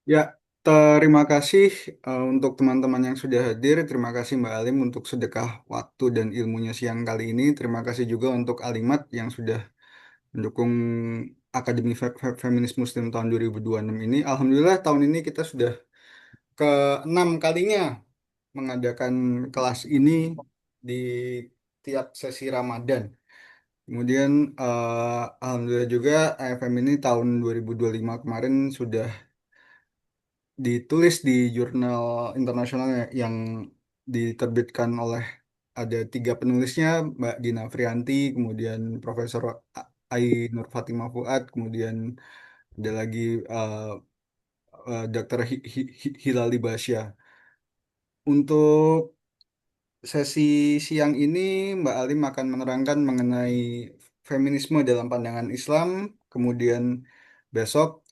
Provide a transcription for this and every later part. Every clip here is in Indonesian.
Ya, terima kasih untuk teman-teman yang sudah hadir. Terima kasih Mbak Alim untuk sedekah waktu dan ilmunya siang kali ini. Terima kasih juga untuk Alimat yang sudah mendukung Akademi Feminis Muslim tahun 2026 ini. Alhamdulillah tahun ini kita sudah ke-6 kalinya mengadakan kelas ini di tiap sesi Ramadan. Kemudian Alhamdulillah juga AFM ini tahun 2025 kemarin sudah ditulis di jurnal internasional yang diterbitkan oleh ada 3 penulisnya, Mbak Gina Frianti, kemudian Profesor Ai Nur Fatimah Fuad, kemudian ada lagi Dr. Hilali Basya. Untuk sesi siang ini, Mbak Alim akan menerangkan mengenai feminisme dalam pandangan Islam. Kemudian besok,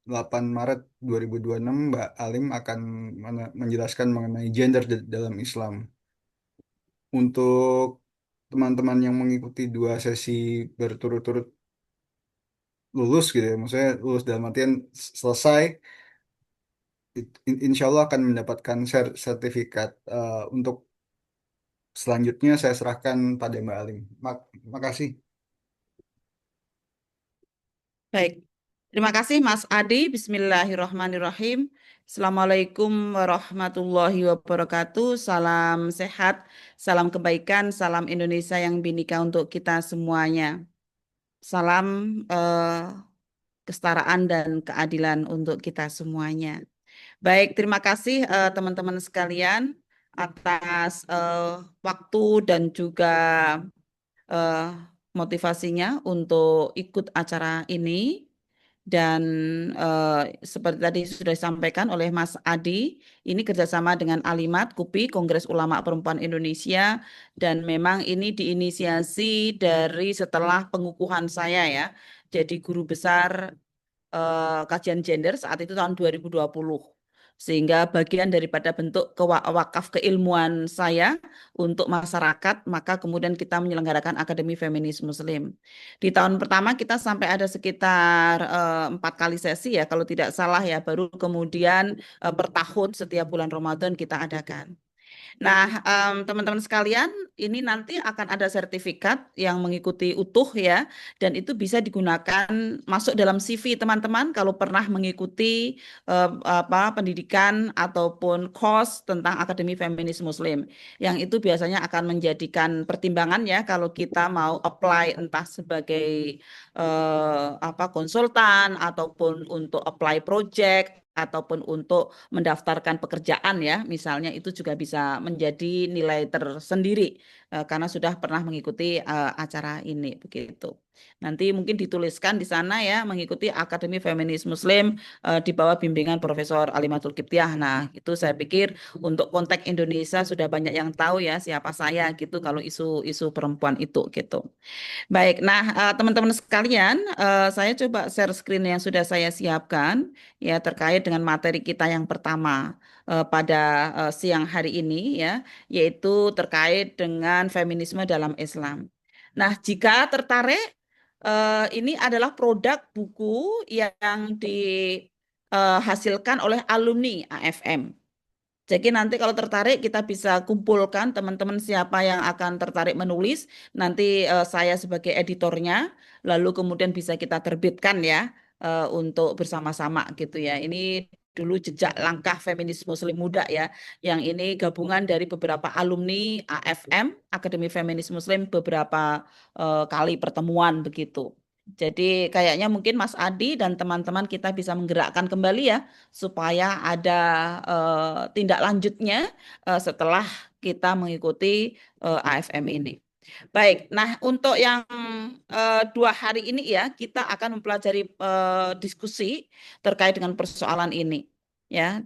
8 Maret 2026, Mbak Alim akan menjelaskan mengenai gender dalam Islam. Untuk teman-teman yang mengikuti 2 sesi berturut-turut lulus gitu ya, maksudnya lulus dalam artian selesai, insya Allah akan mendapatkan sertifikat. Untuk selanjutnya saya serahkan pada Mbak Alim. Makasih. Baik, terima kasih Mas Adi. Bismillahirrahmanirrahim. Assalamualaikum warahmatullahi wabarakatuh. Salam sehat, salam kebaikan, salam Indonesia yang binika untuk kita semuanya. Salam kesetaraan dan keadilan untuk kita semuanya. Baik, terima kasih teman-teman sekalian atas waktu dan juga eh, motivasinya untuk ikut acara ini. Dan seperti tadi sudah disampaikan oleh Mas Adi, ini kerjasama dengan Alimat, KUPI, Kongres Ulama Perempuan Indonesia, dan memang ini diinisiasi dari setelah pengukuhan saya ya, jadi guru besar kajian gender saat itu tahun 2020. Sehingga bagian daripada bentuk wakaf keilmuan saya untuk masyarakat, maka kemudian kita menyelenggarakan Akademi Feminis Muslim. Di tahun pertama kita sampai ada sekitar 4 kali sesi ya, kalau tidak salah ya, baru kemudian per tahun setiap bulan Ramadan kita adakan. Nah, teman-teman sekalian, ini nanti akan ada sertifikat yang mengikuti utuh ya, dan itu bisa digunakan masuk dalam CV teman-teman kalau pernah mengikuti pendidikan ataupun course tentang Akademi Feminis Muslim. Yang itu biasanya akan menjadikan pertimbangan ya kalau kita mau apply entah sebagai konsultan ataupun untuk apply project ataupun untuk mendaftarkan pekerjaan ya, misalnya itu juga bisa menjadi nilai tersendiri karena sudah pernah mengikuti acara ini begitu. Nanti mungkin dituliskan di sana ya mengikuti Akademi Feminis Muslim di bawah bimbingan Profesor Alimatul Kiptiah. Nah, itu saya pikir untuk konteks Indonesia sudah banyak yang tahu ya siapa saya gitu kalau isu-isu perempuan itu gitu. Baik, nah teman-teman sekalian, saya coba share screen yang sudah saya siapkan ya terkait dengan materi kita yang pertama pada siang hari ini ya, yaitu terkait dengan feminisme dalam Islam. Nah, jika tertarik, ini adalah produk buku yang dihasilkan oleh alumni AFM. Jadi nanti kalau tertarik kita bisa kumpulkan teman-teman siapa yang akan tertarik menulis. Nanti saya sebagai editornya, lalu kemudian bisa kita terbitkan ya untuk bersama-sama gitu ya. Ini dulu jejak langkah feminis Muslim muda ya. Yang ini gabungan dari beberapa alumni AFM, Akademi Feminis Muslim, beberapa kali pertemuan begitu. Jadi kayaknya mungkin Mas Adi dan teman-teman kita bisa menggerakkan kembali ya supaya ada tindak lanjutnya setelah kita mengikuti AFM ini. Baik, nah untuk yang 2 hari ini ya kita akan mempelajari diskusi terkait dengan persoalan ini. Ya,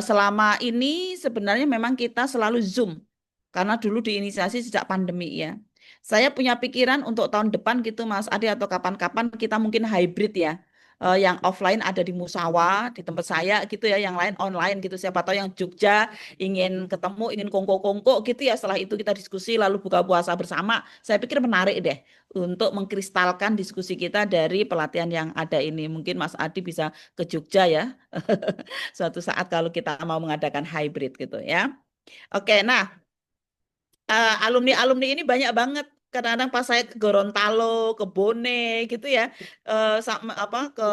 selama ini sebenarnya memang kita selalu Zoom karena dulu diinisiasi sejak pandemi ya. Saya punya pikiran untuk tahun depan gitu Mas Adi atau kapan-kapan kita mungkin hybrid ya. yang offline ada di Musawa, di tempat saya gitu ya, yang lain online gitu. Siapa tahu yang Jogja ingin ketemu, ingin kongko-kongko gitu ya. Setelah itu kita diskusi lalu buka puasa bersama. Saya pikir menarik deh untuk mengkristalkan diskusi kita dari pelatihan yang ada ini. Mungkin Mas Adi bisa ke Jogja ya, suatu saat kalau kita mau mengadakan hybrid gitu ya. Oke, nah alumni-alumni ini banyak banget. Kadang-kadang pas saya ke Gorontalo, ke Bone gitu ya, sama apa ke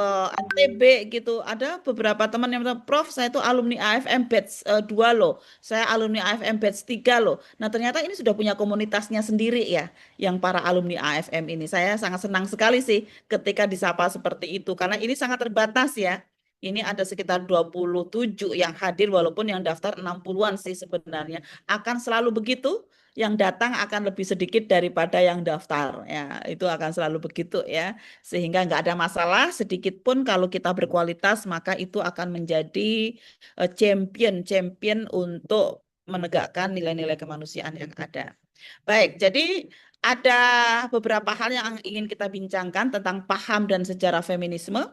NTB gitu, ada beberapa teman yang bilang, Prof, saya itu alumni AFM batch 2 loh, saya alumni AFM batch 3 loh. Nah ternyata ini sudah punya komunitasnya sendiri ya, yang para alumni AFM ini. Saya sangat senang sekali sih ketika disapa seperti itu, karena ini sangat terbatas ya. Ini ada sekitar 27 yang hadir, walaupun yang daftar 60-an sih sebenarnya. Akan selalu begitu, yang datang akan lebih sedikit daripada yang daftar ya, itu akan selalu begitu ya, sehingga nggak ada masalah sedikit pun. Kalau kita berkualitas maka itu akan menjadi champion untuk menegakkan nilai-nilai kemanusiaan yang ada. Baik, jadi ada beberapa hal yang ingin kita bincangkan tentang paham dan sejarah feminisme,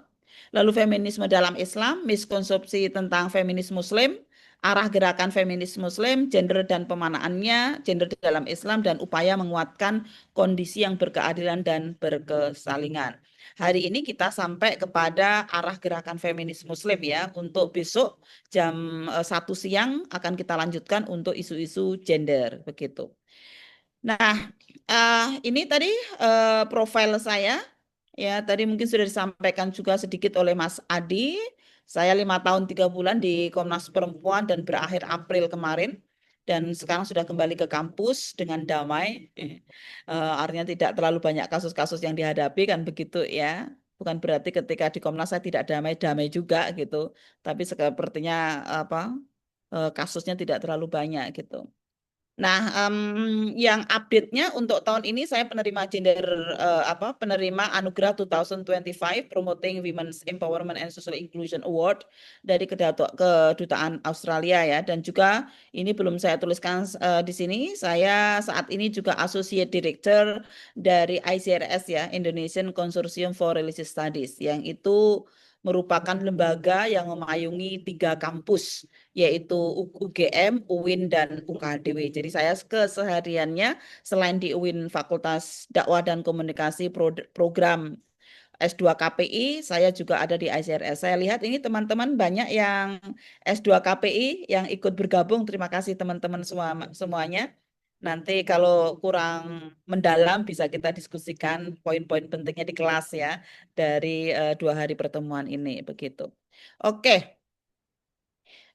lalu feminisme dalam Islam, miskonsepsi tentang feminis Muslim, arah gerakan feminis Muslim, gender dan pemanaannya, gender dalam Islam, dan upaya menguatkan kondisi yang berkeadilan dan berkesalingan. Hari ini kita sampai kepada arah gerakan feminis Muslim ya. Untuk besok jam 1 siang akan kita lanjutkan untuk isu-isu gender begitu. Nah, ini tadi profil saya. Ya, tadi mungkin sudah disampaikan juga sedikit oleh Mas Adi. Saya 5 tahun 3 bulan di Komnas Perempuan dan berakhir April kemarin. Dan sekarang sudah kembali ke kampus dengan damai. Artinya tidak terlalu banyak kasus-kasus yang dihadapi kan begitu ya. Bukan berarti ketika di Komnas saya tidak damai-damai juga gitu. Tapi sepertinya apa kasusnya tidak terlalu banyak gitu. Nah, yang update-nya untuk tahun ini saya penerima gender penerima Anugerah 2025 Promoting Women's Empowerment and Social Inclusion Award dari Kedutaan Australia ya, dan juga ini belum saya tuliskan di sini, saya saat ini juga Associate Director dari ICRS ya, Indonesian Consortium for Religious Studies, yang itu merupakan lembaga yang memayungi 3 kampus, yaitu UGM, UIN, dan UKDW. Jadi saya kesehariannya selain di UIN Fakultas Dakwah dan Komunikasi program S2 KPI, saya juga ada di ICRS. Saya lihat ini teman-teman banyak yang S2 KPI yang ikut bergabung. Terima kasih teman-teman semuanya. Nanti kalau kurang mendalam bisa kita diskusikan poin-poin pentingnya di kelas ya dari 2 hari pertemuan ini begitu. Oke.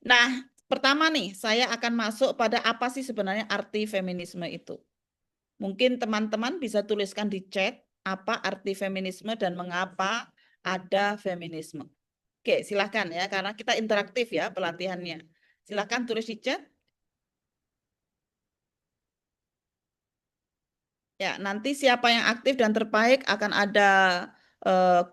Nah, pertama nih, saya akan masuk pada apa sih sebenarnya arti feminisme itu. Mungkin teman-teman bisa tuliskan di chat apa arti feminisme dan mengapa ada feminisme. Oke, silahkan ya, karena kita interaktif ya pelatihannya. Silahkan tulis di chat. Ya, nanti siapa yang aktif dan terbaik akan ada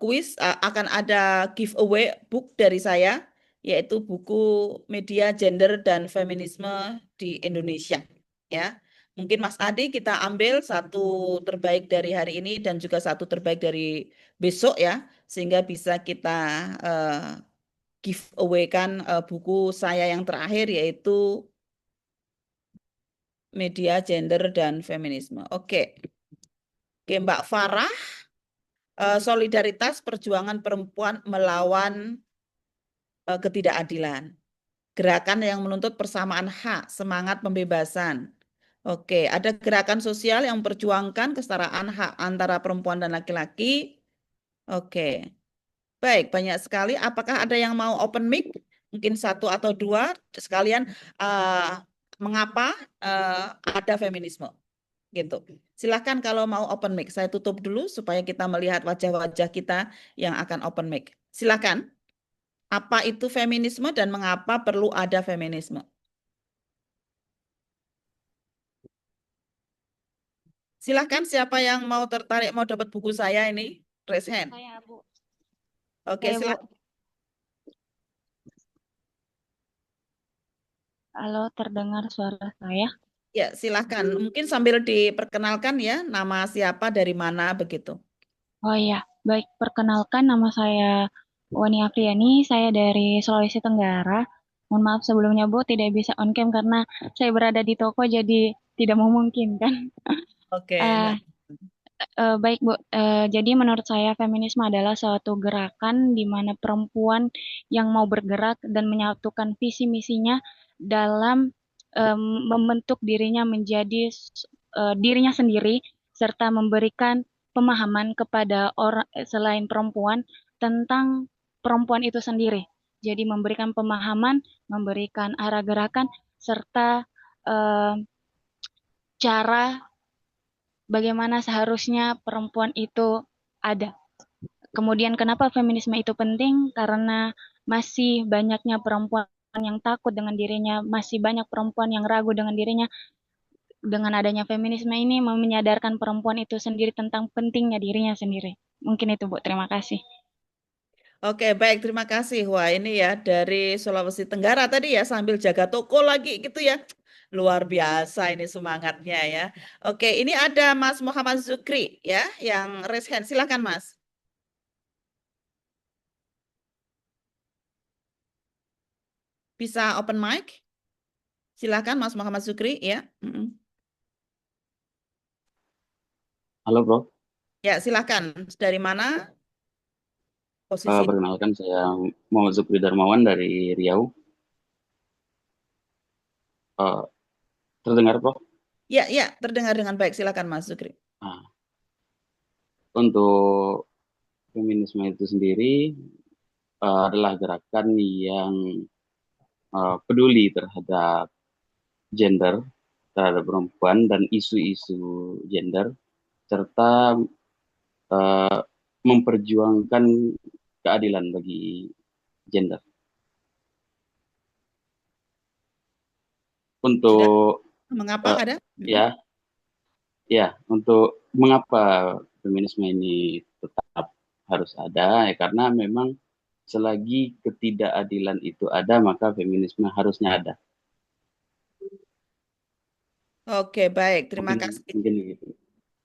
kuis, akan ada giveaway book dari saya, yaitu buku Media Gender dan Feminisme di Indonesia. Ya, mungkin Mas Adi kita ambil satu terbaik dari hari ini dan juga satu terbaik dari besok ya, sehingga bisa kita eh, giveaway kan buku saya yang terakhir yaitu Media Gender dan Feminisme. Oke. Oke, Mbak Farah. Solidaritas perjuangan perempuan melawan ketidakadilan. Gerakan yang menuntut persamaan hak, semangat pembebasan. Oke, ada gerakan sosial yang memperjuangkan kesetaraan hak antara perempuan dan laki-laki. Oke, baik, banyak sekali. Apakah ada yang mau open mic? Mungkin satu atau dua sekalian. Mengapa ada feminisme? Gitu. Silahkan kalau mau open mic. Saya tutup dulu supaya kita melihat wajah-wajah kita yang akan open mic. Silahkan. Apa itu feminisme dan mengapa perlu ada feminisme? Silahkan siapa yang mau tertarik mau dapat buku saya ini? Raise hand. Saya, Bu. Oke, Saya, Bu. silahkan. Halo, terdengar suara saya? Ya, silahkan. Mungkin sambil diperkenalkan ya, nama siapa, dari mana, begitu. Oh iya, Baik, perkenalkan nama saya Wani Afriani, saya dari Sulawesi Tenggara. Mohon maaf sebelumnya Bu, tidak bisa on cam karena saya berada di toko jadi tidak memungkinkan. Oke, Eh, nah, Baik Bu, jadi menurut saya feminisme adalah suatu gerakan di mana perempuan yang mau bergerak dan menyatukan visi misinya dalam em, membentuk dirinya menjadi dirinya sendiri serta memberikan pemahaman kepada orang selain perempuan tentang perempuan itu sendiri. Jadi memberikan pemahaman, memberikan arah gerakan serta em, cara bagaimana seharusnya perempuan itu ada. Kemudian kenapa feminisme itu penting? Karena masih banyaknya perempuan yang takut dengan dirinya, masih banyak perempuan yang ragu dengan dirinya. Dengan adanya feminisme ini menyadarkan perempuan itu sendiri tentang pentingnya dirinya sendiri. Mungkin itu Bu, terima kasih. oke, baik, terima kasih. Wah, ini ya dari Sulawesi Tenggara tadi ya sambil jaga toko lagi gitu ya. Luar biasa ini semangatnya ya. Oke, ini ada Mas Muhammad Zukri ya yang raise hand. Silakan Mas. Bisa open mic? Silakan Mas Muhammad Zukri ya. Mm-mm. Halo bro, Ya, silakan. Dari mana posisi? perkenalkan saya Muhammad Zukri Darmawan dari Riau. Eh, Terdengar bro? Ya, ya, terdengar dengan baik. Silakan Mas Zukri. Nah, untuk feminisme itu sendiri adalah gerakan yang peduli terhadap gender, terhadap perempuan dan isu-isu gender, serta eh, memperjuangkan keadilan bagi gender. Sudah Untuk mengapa eh, ada? Mm-mm. ya, ya, untuk mengapa feminisme ini tetap harus ada, ya karena memang selagi ketidakadilan itu ada, maka feminisme harusnya ada. Oke, baik. Terima Mungkin kasih. mungkin gitu.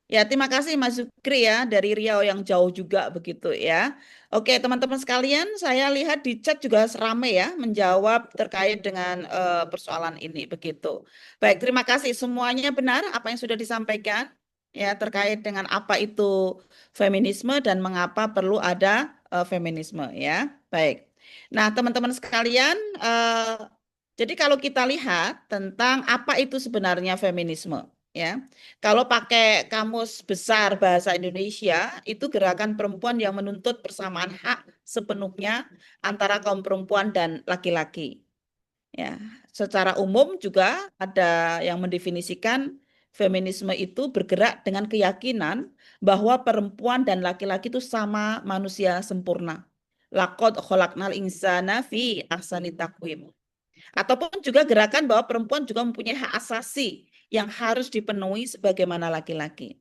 Ya, terima kasih Mas Zukri ya dari Riau yang jauh juga begitu ya. Oke, teman-teman sekalian, saya lihat di chat juga ramai ya menjawab terkait dengan persoalan ini begitu. Baik, terima kasih semuanya benar apa yang sudah disampaikan ya terkait dengan apa itu feminisme dan mengapa perlu ada feminisme ya. Baik. Nah, teman-teman sekalian, jadi kalau kita lihat tentang apa itu sebenarnya feminisme ya. Kalau pakai kamus besar bahasa Indonesia, itu gerakan perempuan yang menuntut persamaan hak sepenuhnya antara kaum perempuan dan laki-laki. Ya, secara umum juga ada yang mendefinisikan feminisme itu bergerak dengan keyakinan bahwa perempuan dan laki-laki itu sama manusia sempurna. Laqad khalaqnal insana fi ahsani taqwim. Ataupun juga gerakan bahwa perempuan juga mempunyai hak asasi yang harus dipenuhi sebagaimana laki-laki.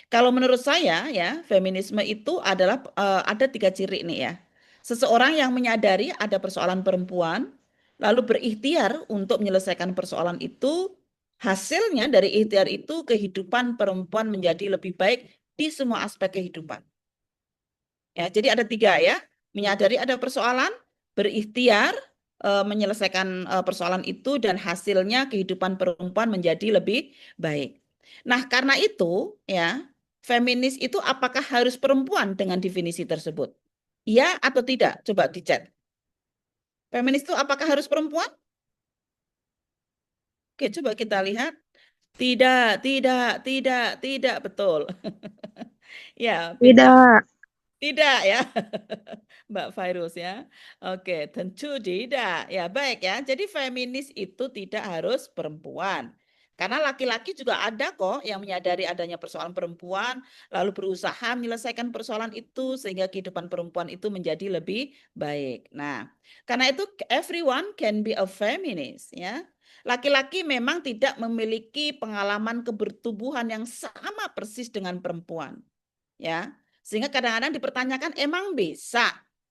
Kalau menurut saya ya, feminisme itu adalah ada tiga ciri nih ya. Seseorang yang menyadari ada persoalan perempuan, lalu berikhtiar untuk menyelesaikan persoalan itu, hasilnya dari ikhtiar itu kehidupan perempuan menjadi lebih baik di semua aspek kehidupan. Ya, jadi ada tiga ya, menyadari ada persoalan, berikhtiar menyelesaikan persoalan itu dan hasilnya kehidupan perempuan menjadi lebih baik. Nah, karena itu ya, feminis itu apakah harus perempuan dengan definisi tersebut? Iya atau tidak? Coba di chat. Feminis itu apakah harus perempuan? Oke, coba kita lihat. Tidak, tidak, tidak, tidak betul. Ya, pintar. Tidak. Tidak ya, Mbak Virus ya. Oke, tentu tidak. Ya, baik ya. Jadi feminis itu tidak harus perempuan. Karena laki-laki juga ada kok yang menyadari adanya persoalan perempuan, lalu berusaha menyelesaikan persoalan itu sehingga kehidupan perempuan itu menjadi lebih baik. Nah, karena itu everyone can be a feminist ya. Laki-laki memang tidak memiliki pengalaman kebertubuhan yang sama persis dengan perempuan. Ya, sehingga kadang-kadang dipertanyakan emang bisa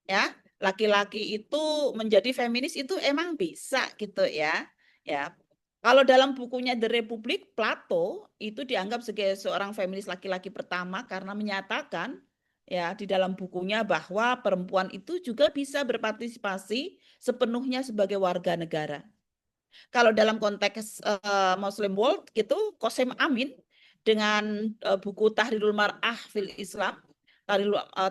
ya laki-laki itu menjadi feminis itu emang bisa gitu ya. Ya. Kalau dalam bukunya The Republic, Plato itu dianggap sebagai seorang feminis laki-laki pertama karena menyatakan ya di dalam bukunya bahwa perempuan itu juga bisa berpartisipasi sepenuhnya sebagai warga negara. Kalau dalam konteks Muslim World gitu, Qasim Amin dengan buku Tahrirul Mar'ah fil Islam,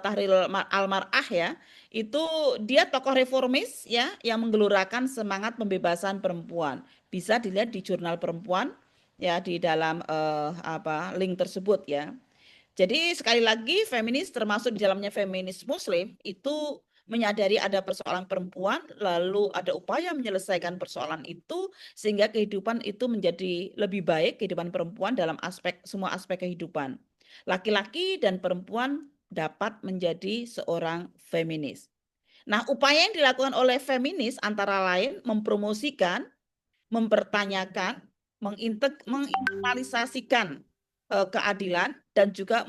Tahrir Al-Mar'ah ya, itu dia tokoh reformis ya yang menggelorakan semangat pembebasan perempuan. Bisa dilihat di jurnal perempuan ya di dalam link tersebut ya. Jadi sekali lagi feminis termasuk di dalamnya feminis Muslim itu menyadari ada persoalan perempuan, lalu ada upaya menyelesaikan persoalan itu sehingga kehidupan itu menjadi lebih baik, kehidupan perempuan dalam semua aspek kehidupan. Laki-laki dan perempuan dapat menjadi seorang feminis. Nah, upaya yang dilakukan oleh feminis antara lain mempromosikan, mempertanyakan, menginternalisasikan keadilan dan juga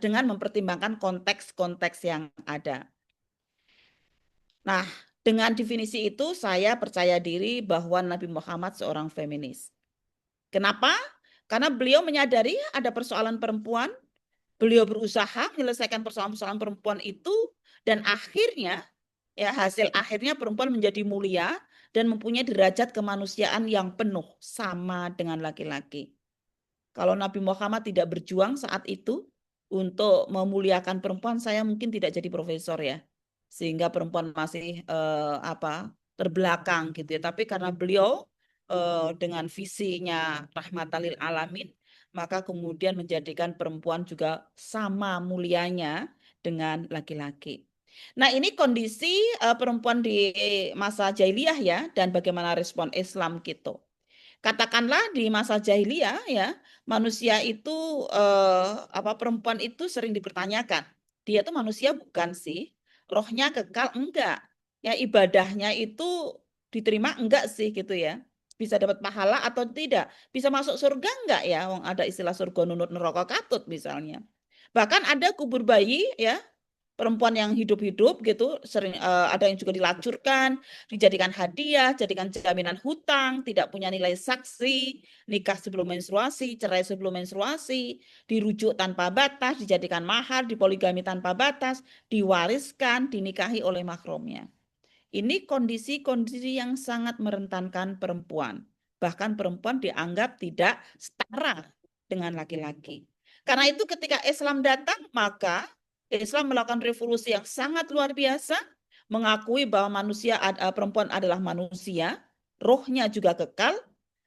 dengan mempertimbangkan konteks-konteks yang ada. Nah, dengan definisi itu saya percaya diri bahwa Nabi Muhammad seorang feminis. Kenapa? Karena beliau menyadari ada persoalan perempuan, beliau berusaha menyelesaikan persoalan-persoalan perempuan itu, dan akhirnya ya hasil akhirnya perempuan menjadi mulia dan mempunyai derajat kemanusiaan yang penuh sama dengan laki-laki. Kalau Nabi Muhammad tidak berjuang saat itu untuk memuliakan perempuan, saya mungkin tidak jadi profesor ya. Sehingga perempuan masih terbelakang gitu ya. Tapi karena beliau dengan visinya rahmatan lil alamin, maka kemudian menjadikan perempuan juga sama mulianya dengan laki-laki. Nah, ini kondisi perempuan di masa jahiliyah ya, dan bagaimana respon Islam gitu. Katakanlah di masa jahiliyah ya, manusia itu perempuan itu sering dipertanyakan. Dia tuh manusia bukan sih? Rohnya kekal enggak? Ya ibadahnya itu diterima enggak sih gitu ya? Bisa dapat pahala atau tidak? Bisa masuk surga enggak ya? Wong ada istilah surga nunut neraka katut misalnya. Bahkan ada kubur bayi ya, perempuan yang hidup-hidup gitu sering ada yang juga dilacurkan, dijadikan hadiah, jadikan jaminan hutang, tidak punya nilai saksi, nikah sebelum menstruasi, cerai sebelum menstruasi, dirujuk tanpa batas, dijadikan mahar, dipoligami tanpa batas, diwariskan, dinikahi oleh mahramnya. Ini kondisi-kondisi yang sangat merentankan perempuan. Bahkan perempuan dianggap tidak setara dengan laki-laki. Karena itu ketika Islam datang, maka Islam melakukan revolusi yang sangat luar biasa, mengakui bahwa perempuan adalah manusia, rohnya juga kekal,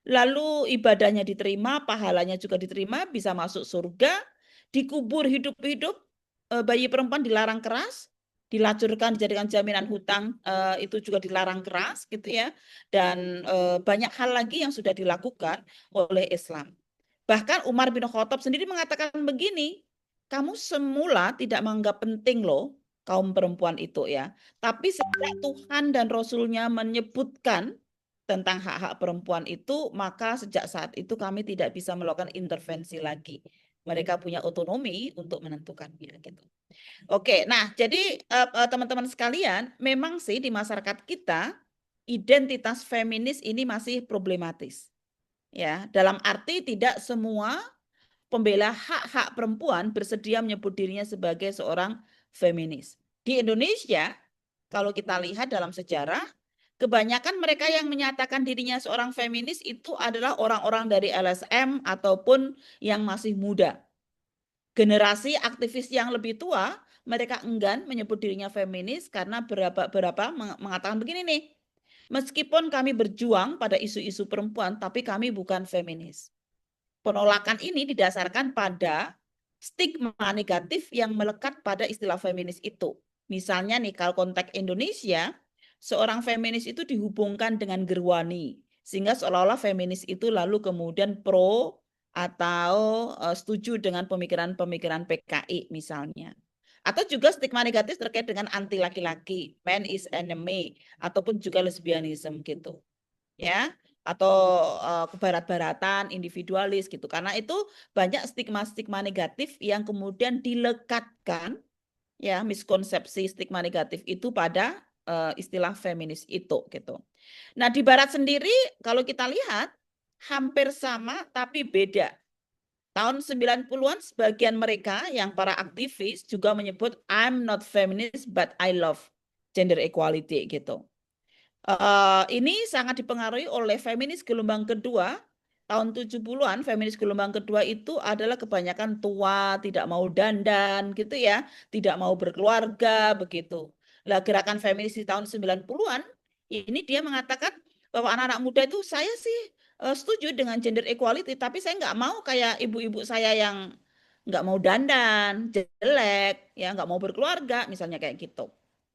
lalu ibadahnya diterima, pahalanya juga diterima, bisa masuk surga, dikubur hidup-hidup, bayi perempuan dilarang keras, dilacurkan, dijadikan jaminan hutang, itu juga dilarang keras gitu ya, dan banyak hal lagi yang sudah dilakukan oleh Islam. Bahkan Umar bin Khattab sendiri mengatakan begini, kamu semula tidak menganggap penting loh kaum perempuan itu ya. Tapi sejak Tuhan dan Rasulnya menyebutkan tentang hak-hak perempuan itu, maka sejak saat itu kami tidak bisa melakukan intervensi lagi. Mereka punya otonomi untuk menentukannya gitu. Oke, nah jadi teman-teman sekalian, memang sih di masyarakat kita identitas feminis ini masih problematis. Ya, dalam arti tidak semua pembela hak-hak perempuan bersedia menyebut dirinya sebagai seorang feminis. Di Indonesia, kalau kita lihat dalam sejarah, kebanyakan mereka yang menyatakan dirinya seorang feminis itu adalah orang-orang dari LSM ataupun yang masih muda. Generasi aktivis yang lebih tua, mereka enggan menyebut dirinya feminis karena beberapa mengatakan begini nih, meskipun kami berjuang pada isu-isu perempuan, tapi kami bukan feminis. Penolakan ini didasarkan pada stigma negatif yang melekat pada istilah feminis itu. Misalnya nih, kalau konteks Indonesia, seorang feminis itu dihubungkan dengan gerwani, sehingga seolah-olah feminis itu lalu kemudian pro atau setuju dengan pemikiran-pemikiran PKI misalnya. Atau juga stigma negatif terkait dengan anti laki-laki, man is enemy, ataupun juga lesbianisme gitu. Ya, atau kebarat-baratan, individualis gitu. Karena itu banyak stigma-stigma negatif yang kemudian dilekatkan, ya, miskonsepsi stigma negatif itu pada istilah feminis itu gitu. Nah, di Barat sendiri kalau kita lihat hampir sama tapi beda Tahun 90-an sebagian mereka yang para aktivis juga menyebut I'm not feminist but I love gender equality gitu. Ini sangat dipengaruhi oleh feminis gelombang kedua. Tahun 70-an feminis gelombang kedua itu adalah kebanyakan tua, tidak mau dandan gitu ya, tidak mau berkeluarga begitu. Lah gerakan feminis di tahun 90-an ini dia mengatakan bahwa anak-anak muda itu saya sih setuju dengan gender equality, tapi saya nggak mau kayak ibu-ibu saya yang nggak mau dandan, jelek, ya nggak mau berkeluarga, misalnya kayak gitu.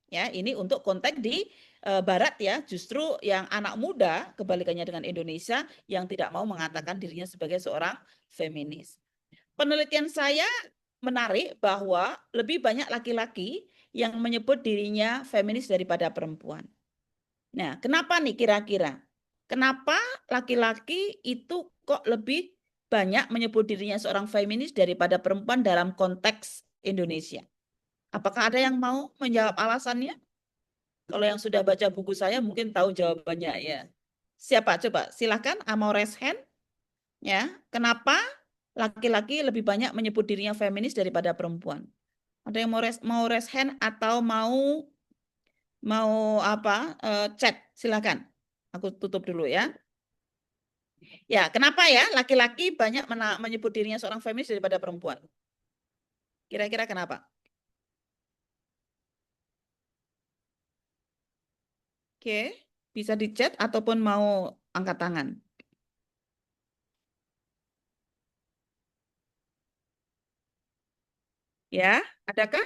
Ya, ini untuk konteks di Barat ya, justru yang anak muda kebalikannya dengan Indonesia yang tidak mau mengatakan dirinya sebagai seorang feminis. Penelitian saya menarik bahwa lebih banyak laki-laki yang menyebut dirinya feminis daripada perempuan. Nah, kenapa nih kira-kira? Kenapa laki-laki itu kok lebih banyak menyebut dirinya seorang feminis daripada perempuan dalam konteks Indonesia? Apakah ada yang mau menjawab alasannya? Kalau yang sudah baca buku saya mungkin tahu jawabannya ya. Siapa? Coba silakan mau raise hand. Ya, kenapa laki-laki lebih banyak menyebut dirinya feminis daripada perempuan? Ada yang mau raise hand atau mau apa? Chat, silakan. Aku tutup dulu ya. Ya, kenapa ya laki-laki banyak menyebut dirinya seorang feminis daripada perempuan? Kira-kira kenapa? Oke, bisa di chat ataupun mau angkat tangan. Ya, adakah?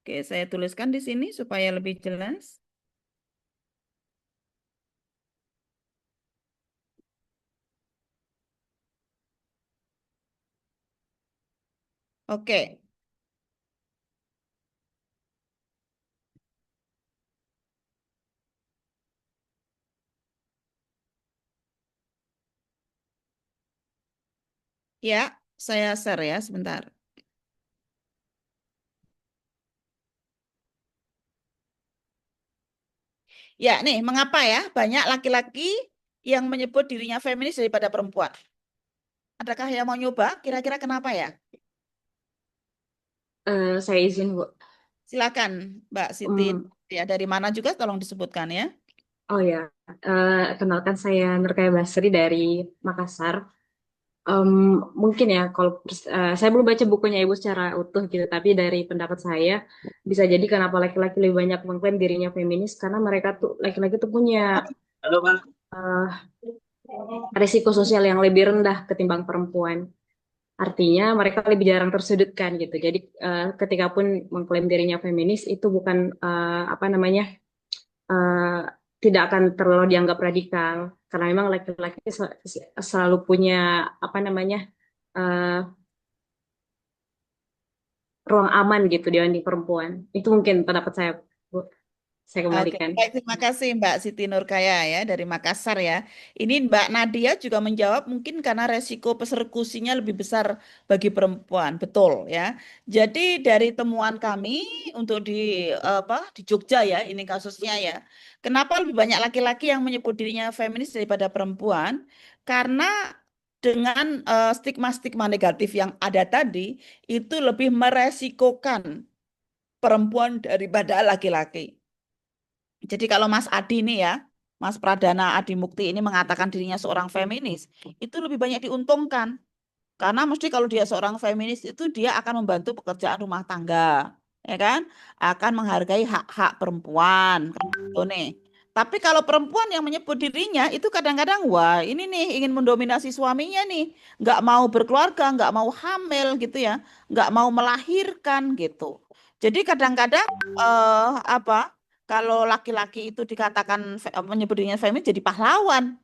Oke, saya tuliskan di sini supaya lebih jelas. Oke. Ya, saya share ya sebentar. Ya, nih, mengapa ya banyak laki-laki yang menyebut dirinya feminis daripada perempuan? Adakah yang mau nyoba? Kira-kira kenapa ya? Saya izin, Bu. Silakan, Mbak Siti. Hmm, Ya, dari mana juga tolong disebutkan ya. oh ya, kenalkan saya Nurkaya Basri dari Makassar. Em, Mungkin ya, kalau saya belum baca bukunya Ibu secara utuh gitu, tapi dari pendapat saya bisa jadi kenapa laki-laki lebih banyak mengklaim dirinya feminis karena mereka tuh laki-laki tuh punya eh, risiko sosial yang lebih rendah ketimbang perempuan. Artinya mereka lebih jarang tersudutkan gitu. Jadi ketika pun mengklaim dirinya feminis itu bukan apa namanya eh, tidak akan terlalu dianggap radikal karena memang laki-laki selalu punya apa namanya eh, ruang aman gitu dibanding perempuan. Itu mungkin pendapat saya, Bu. Saya Oke, kembalikan. baik, terima kasih Mbak Siti Nurkaya ya dari Makassar ya. Ini Mbak Nadia juga menjawab mungkin karena resiko persekusinya lebih besar bagi perempuan, betul ya. Jadi dari temuan kami untuk di di Jogja ya, ini kasusnya ya. Kenapa lebih banyak laki-laki yang menyebut dirinya feminis daripada perempuan? Karena dengan stigma-stigma negatif yang ada tadi itu lebih meresikokan perempuan daripada laki-laki. Jadi kalau Mas Adi nih ya, Mas Pradana Adi Mukti ini mengatakan dirinya seorang feminis, itu lebih banyak diuntungkan. Karena mesti kalau dia seorang feminis itu dia akan membantu pekerjaan rumah tangga, ya kan? Akan menghargai hak-hak perempuan, kan gitu nih. Tapi kalau perempuan yang menyebut dirinya itu kadang-kadang, wah ini nih ingin mendominasi suaminya nih, nggak mau berkeluarga, nggak mau hamil gitu ya, nggak mau melahirkan gitu. Jadi kadang-kadang apa? Kalau laki-laki itu dikatakan menyebut dirinya feminis jadi pahlawan.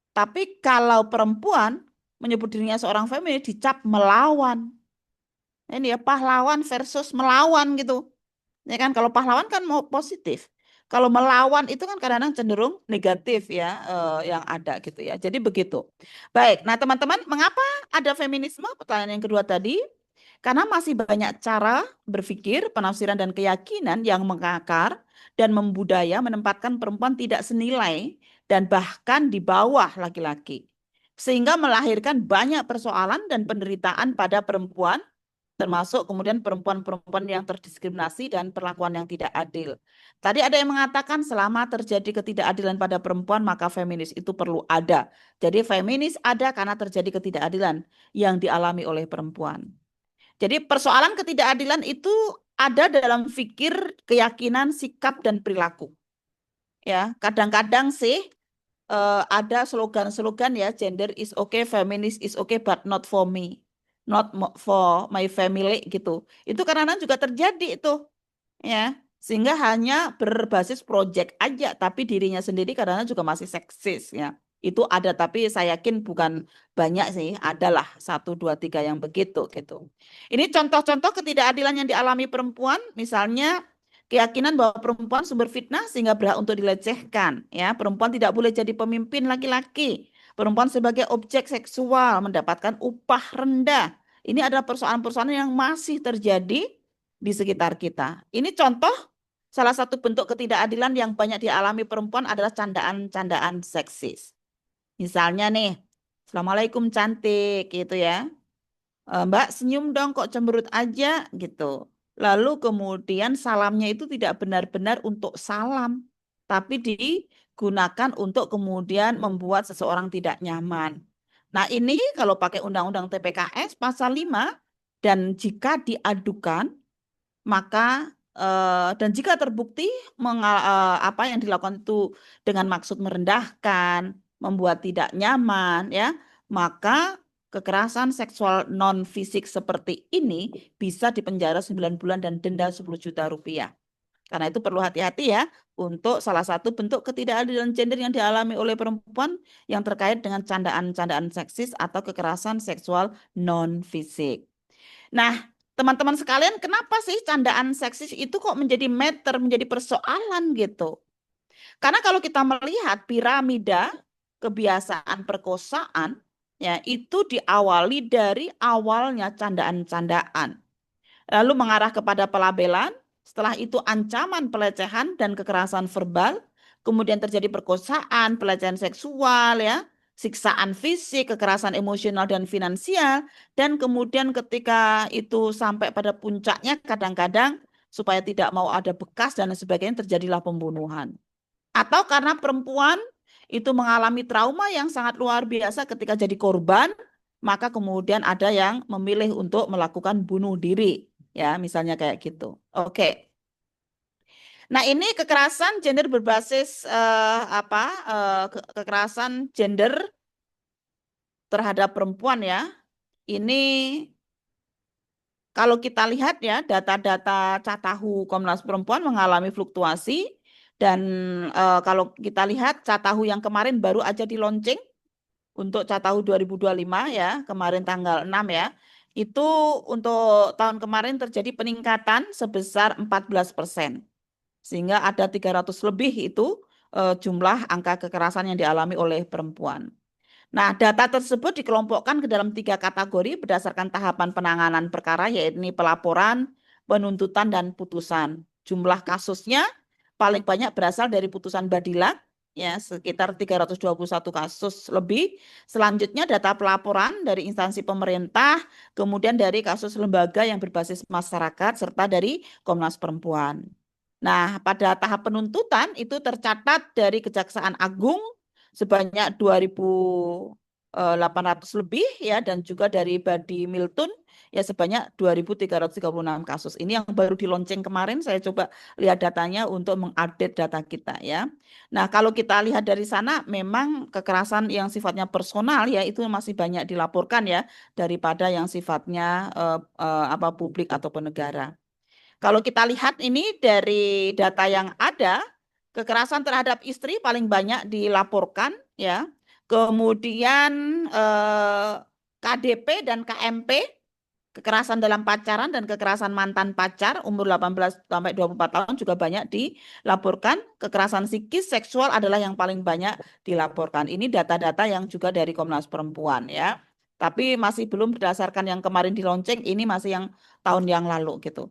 Tapi kalau perempuan menyebut dirinya seorang feminis dicap melawan. Ini ya pahlawan versus melawan gitu. Ya kan kalau pahlawan kan mau positif. Kalau melawan itu kan kadang-kadang cenderung negatif ya yang ada gitu ya. Jadi begitu. Baik, nah teman-teman, mengapa ada feminisme? Pertanyaan yang kedua tadi. Karena masih banyak cara berpikir, penafsiran, dan keyakinan yang mengakar dan membudaya menempatkan perempuan tidak senilai dan bahkan di bawah laki-laki. Sehingga melahirkan banyak persoalan dan penderitaan pada perempuan, termasuk kemudian perempuan-perempuan yang terdiskriminasi dan perlakuan yang tidak adil. Tadi ada yang mengatakan selama terjadi ketidakadilan pada perempuan, maka feminis itu perlu ada. Jadi feminis ada karena terjadi ketidakadilan yang dialami oleh perempuan. Jadi persoalan ketidakadilan itu ada dalam fikir, keyakinan, sikap, dan perilaku. Ya, kadang-kadang sih ada slogan-slogan ya, gender is okay, feminist is okay, but not for me, not for my family gitu. Itu kadang-kadang juga terjadi itu, ya. Sehingga hanya berbasis project aja, tapi dirinya sendiri kadang-kadang juga masih seksis ya. Itu ada, tapi saya yakin bukan banyak sih, adalah 1, 2, 3 yang begitu gitu. Ini contoh-contoh ketidakadilan yang dialami perempuan, misalnya keyakinan bahwa perempuan sumber fitnah sehingga berhak untuk dilecehkan. Ya, perempuan tidak boleh jadi pemimpin laki-laki. Perempuan sebagai objek seksual mendapatkan upah rendah. Ini adalah persoalan-persoalan yang masih terjadi di sekitar kita. Ini contoh salah satu bentuk ketidakadilan yang banyak dialami perempuan adalah candaan-candaan seksis. Misalnya nih, Assalamualaikum cantik gitu ya. Mbak senyum dong kok cemberut aja gitu. Lalu kemudian salamnya itu tidak benar-benar untuk salam, tapi digunakan untuk kemudian membuat seseorang tidak nyaman. Nah ini kalau pakai Undang-Undang TPKS pasal 5 dan jika diadukan maka dan jika terbukti apa yang dilakukan itu dengan maksud merendahkan, membuat tidak nyaman ya, maka kekerasan seksual non fisik seperti ini bisa dipenjara 9 bulan dan denda 10 juta rupiah. Karena itu perlu hati-hati ya untuk salah satu bentuk ketidakadilan gender yang dialami oleh perempuan yang terkait dengan candaan-candaan seksis atau kekerasan seksual non fisik. Nah, teman-teman sekalian, kenapa sih candaan seksis itu kok menjadi menjadi persoalan gitu? Karena kalau kita melihat piramida kebiasaan perkosaan, ya itu diawali dari awalnya candaan-candaan, lalu mengarah kepada pelabelan, setelah itu ancaman pelecehan dan kekerasan verbal, kemudian terjadi perkosaan, pelecehan seksual ya, siksaan fisik, kekerasan emosional dan finansial, dan kemudian ketika itu sampai pada puncaknya kadang-kadang supaya tidak mau ada bekas dan sebagainya terjadilah pembunuhan. Atau karena perempuan itu mengalami trauma yang sangat luar biasa ketika jadi korban, maka kemudian ada yang memilih untuk melakukan bunuh diri. Ya, misalnya kayak gitu. Oke. Nah, ini kekerasan gender berbasis kekerasan gender terhadap perempuan ya. Ini kalau kita lihat ya, data-data Catahu Komnas Perempuan mengalami fluktuasi dan kalau kita lihat Catahu yang kemarin baru aja di launching untuk Catahu 2025 ya, kemarin tanggal 6 ya. Itu untuk tahun kemarin terjadi peningkatan sebesar 14%. Sehingga ada 300 lebih itu jumlah angka kekerasan yang dialami oleh perempuan. Nah, data tersebut dikelompokkan ke dalam 3 kategori berdasarkan tahapan penanganan perkara, yaitu pelaporan, penuntutan, dan putusan. Jumlah kasusnya paling banyak berasal dari putusan Badilak, ya sekitar 321 kasus lebih. Selanjutnya data pelaporan dari instansi pemerintah, kemudian dari kasus lembaga yang berbasis masyarakat, serta dari Komnas Perempuan. Nah, pada tahap penuntutan itu tercatat dari Kejaksaan Agung sebanyak 2.800 lebih ya, dan juga dari Badi Milton ya sebanyak 2.336 kasus. Ini yang baru di launching kemarin, saya coba lihat datanya untuk mengupdate data kita ya. Nah, kalau kita lihat dari sana memang kekerasan yang sifatnya personal ya itu masih banyak dilaporkan ya daripada yang sifatnya publik ataupun negara. Kalau kita lihat ini dari data yang ada, kekerasan terhadap istri paling banyak dilaporkan ya. Kemudian KDP dan KMP, kekerasan dalam pacaran dan kekerasan mantan pacar umur 18 sampai 24 tahun juga banyak dilaporkan. Kekerasan psikis seksual adalah yang paling banyak dilaporkan. Ini data-data yang juga dari Komnas Perempuan ya. Tapi masih belum berdasarkan yang kemarin di lonceng, ini masih yang tahun yang lalu gitu.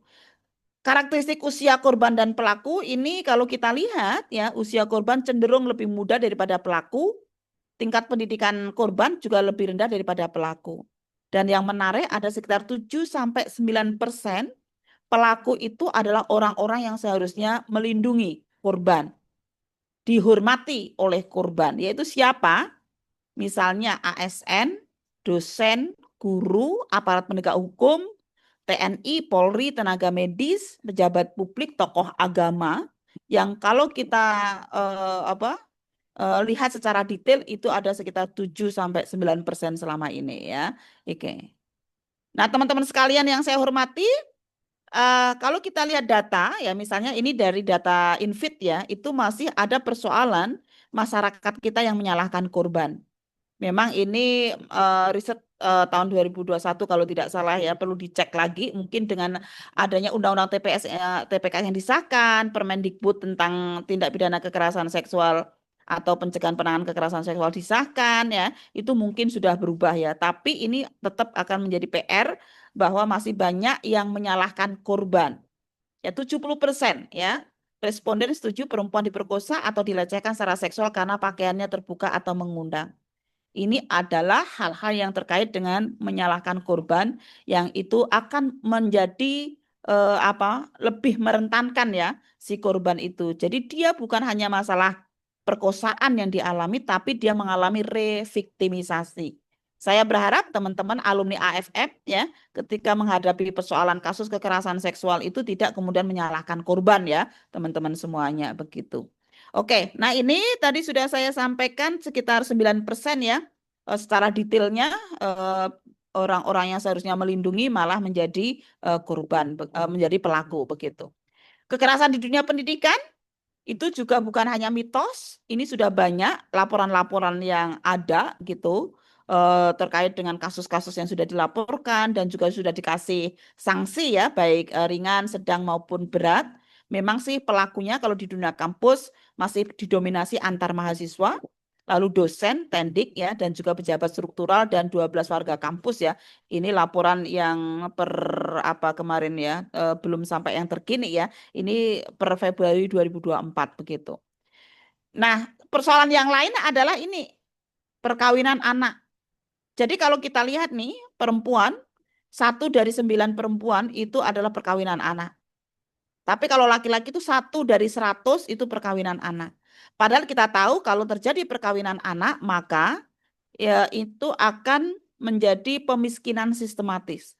Karakteristik usia korban dan pelaku ini kalau kita lihat ya, usia korban cenderung lebih muda daripada pelaku, tingkat pendidikan korban juga lebih rendah daripada pelaku. Dan yang menarik ada sekitar 7-9% pelaku itu adalah orang-orang yang seharusnya melindungi korban, dihormati oleh korban, yaitu siapa? Misalnya ASN, dosen, guru, aparat penegak hukum, TNI, Polri, tenaga medis, pejabat publik, tokoh agama yang kalau kita lihat secara detail itu ada sekitar 7-9% selama ini ya. Oke. Nah, teman-teman sekalian yang saya hormati, kalau kita lihat data ya misalnya ini dari data Infit ya, itu masih ada persoalan masyarakat kita yang menyalahkan korban. Memang ini riset tahun 2021 kalau tidak salah ya, perlu dicek lagi mungkin dengan adanya Undang-Undang TPK yang disahkan, Permendikbud tentang tindak pidana kekerasan seksual atau pencegahan penanganan kekerasan seksual disahkan ya, itu mungkin sudah berubah ya. Tapi ini tetap akan menjadi PR bahwa masih banyak yang menyalahkan korban. Ya 70% ya. Responden setuju perempuan diperkosa atau dilecehkan secara seksual karena pakaiannya terbuka atau mengundang. Ini adalah hal-hal yang terkait dengan menyalahkan korban yang itu akan menjadi lebih merentankan ya si korban itu. Jadi dia bukan hanya masalah perkosaan yang dialami, tapi dia mengalami reviktimisasi. Saya berharap teman-teman alumni AFF ya, ketika menghadapi persoalan kasus kekerasan seksual itu tidak kemudian menyalahkan korban ya, teman-teman semuanya begitu. Oke, nah ini tadi sudah saya sampaikan sekitar 9% ya. Secara detailnya orang-orang yang seharusnya melindungi malah menjadi korban, menjadi pelaku begitu. Kekerasan di dunia pendidikan itu juga bukan hanya mitos, ini sudah banyak laporan-laporan yang ada gitu terkait dengan kasus-kasus yang sudah dilaporkan dan juga sudah dikasih sanksi ya, baik ringan, sedang maupun berat. Memang sih pelakunya kalau di dunia kampus masih didominasi antar mahasiswa, lalu dosen, tendik ya, dan juga pejabat struktural dan 12 warga kampus ya. Ini laporan yang kemarin ya, belum sampai yang terkini ya. Ini per Februari 2024 begitu. Nah, persoalan yang lain adalah ini perkawinan anak. Jadi kalau kita lihat nih, perempuan, 1 dari 9 perempuan itu adalah perkawinan anak. Tapi kalau laki-laki itu 1 dari 100 itu perkawinan anak. Padahal kita tahu kalau terjadi perkawinan anak, maka ya itu akan menjadi pemiskinan sistematis.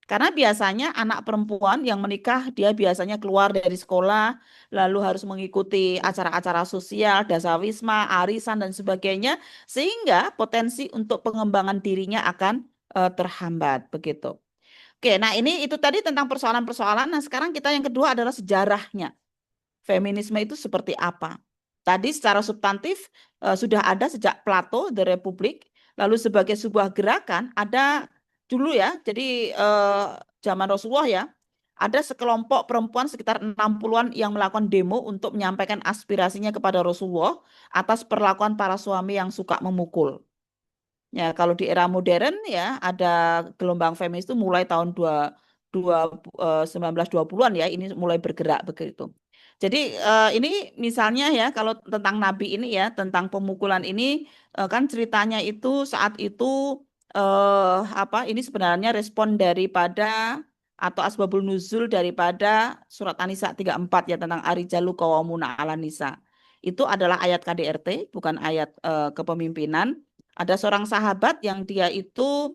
Karena biasanya anak perempuan yang menikah, dia biasanya keluar dari sekolah, lalu harus mengikuti acara-acara sosial, dasawisma, arisan, dan sebagainya, sehingga potensi untuk pengembangan dirinya akan terhambat, begitu. Oke, nah ini itu tadi tentang persoalan-persoalan. Nah sekarang kita yang kedua adalah sejarahnya. Feminisme itu seperti apa? Tadi secara substantif sudah ada sejak Plato, The Republic. Lalu sebagai sebuah gerakan ada dulu ya, jadi zaman Rasulullah ya, ada sekelompok perempuan sekitar 60-an yang melakukan demo untuk menyampaikan aspirasinya kepada Rasulullah atas perlakuan para suami yang suka memukul. Ya, kalau di era modern ya ada gelombang feminis itu mulai tahun 1920-an ya, ini mulai bergerak begitu. Jadi ini misalnya ya kalau tentang Nabi ini ya, tentang pemukulan ini kan ceritanya itu saat itu ini sebenarnya respon daripada atau asbabul nuzul daripada surat An-Nisa 34 ya tentang Arijalu qawwamuna 'alan nisa. Itu adalah ayat KDRT, bukan ayat kepemimpinan. Ada seorang sahabat yang dia itu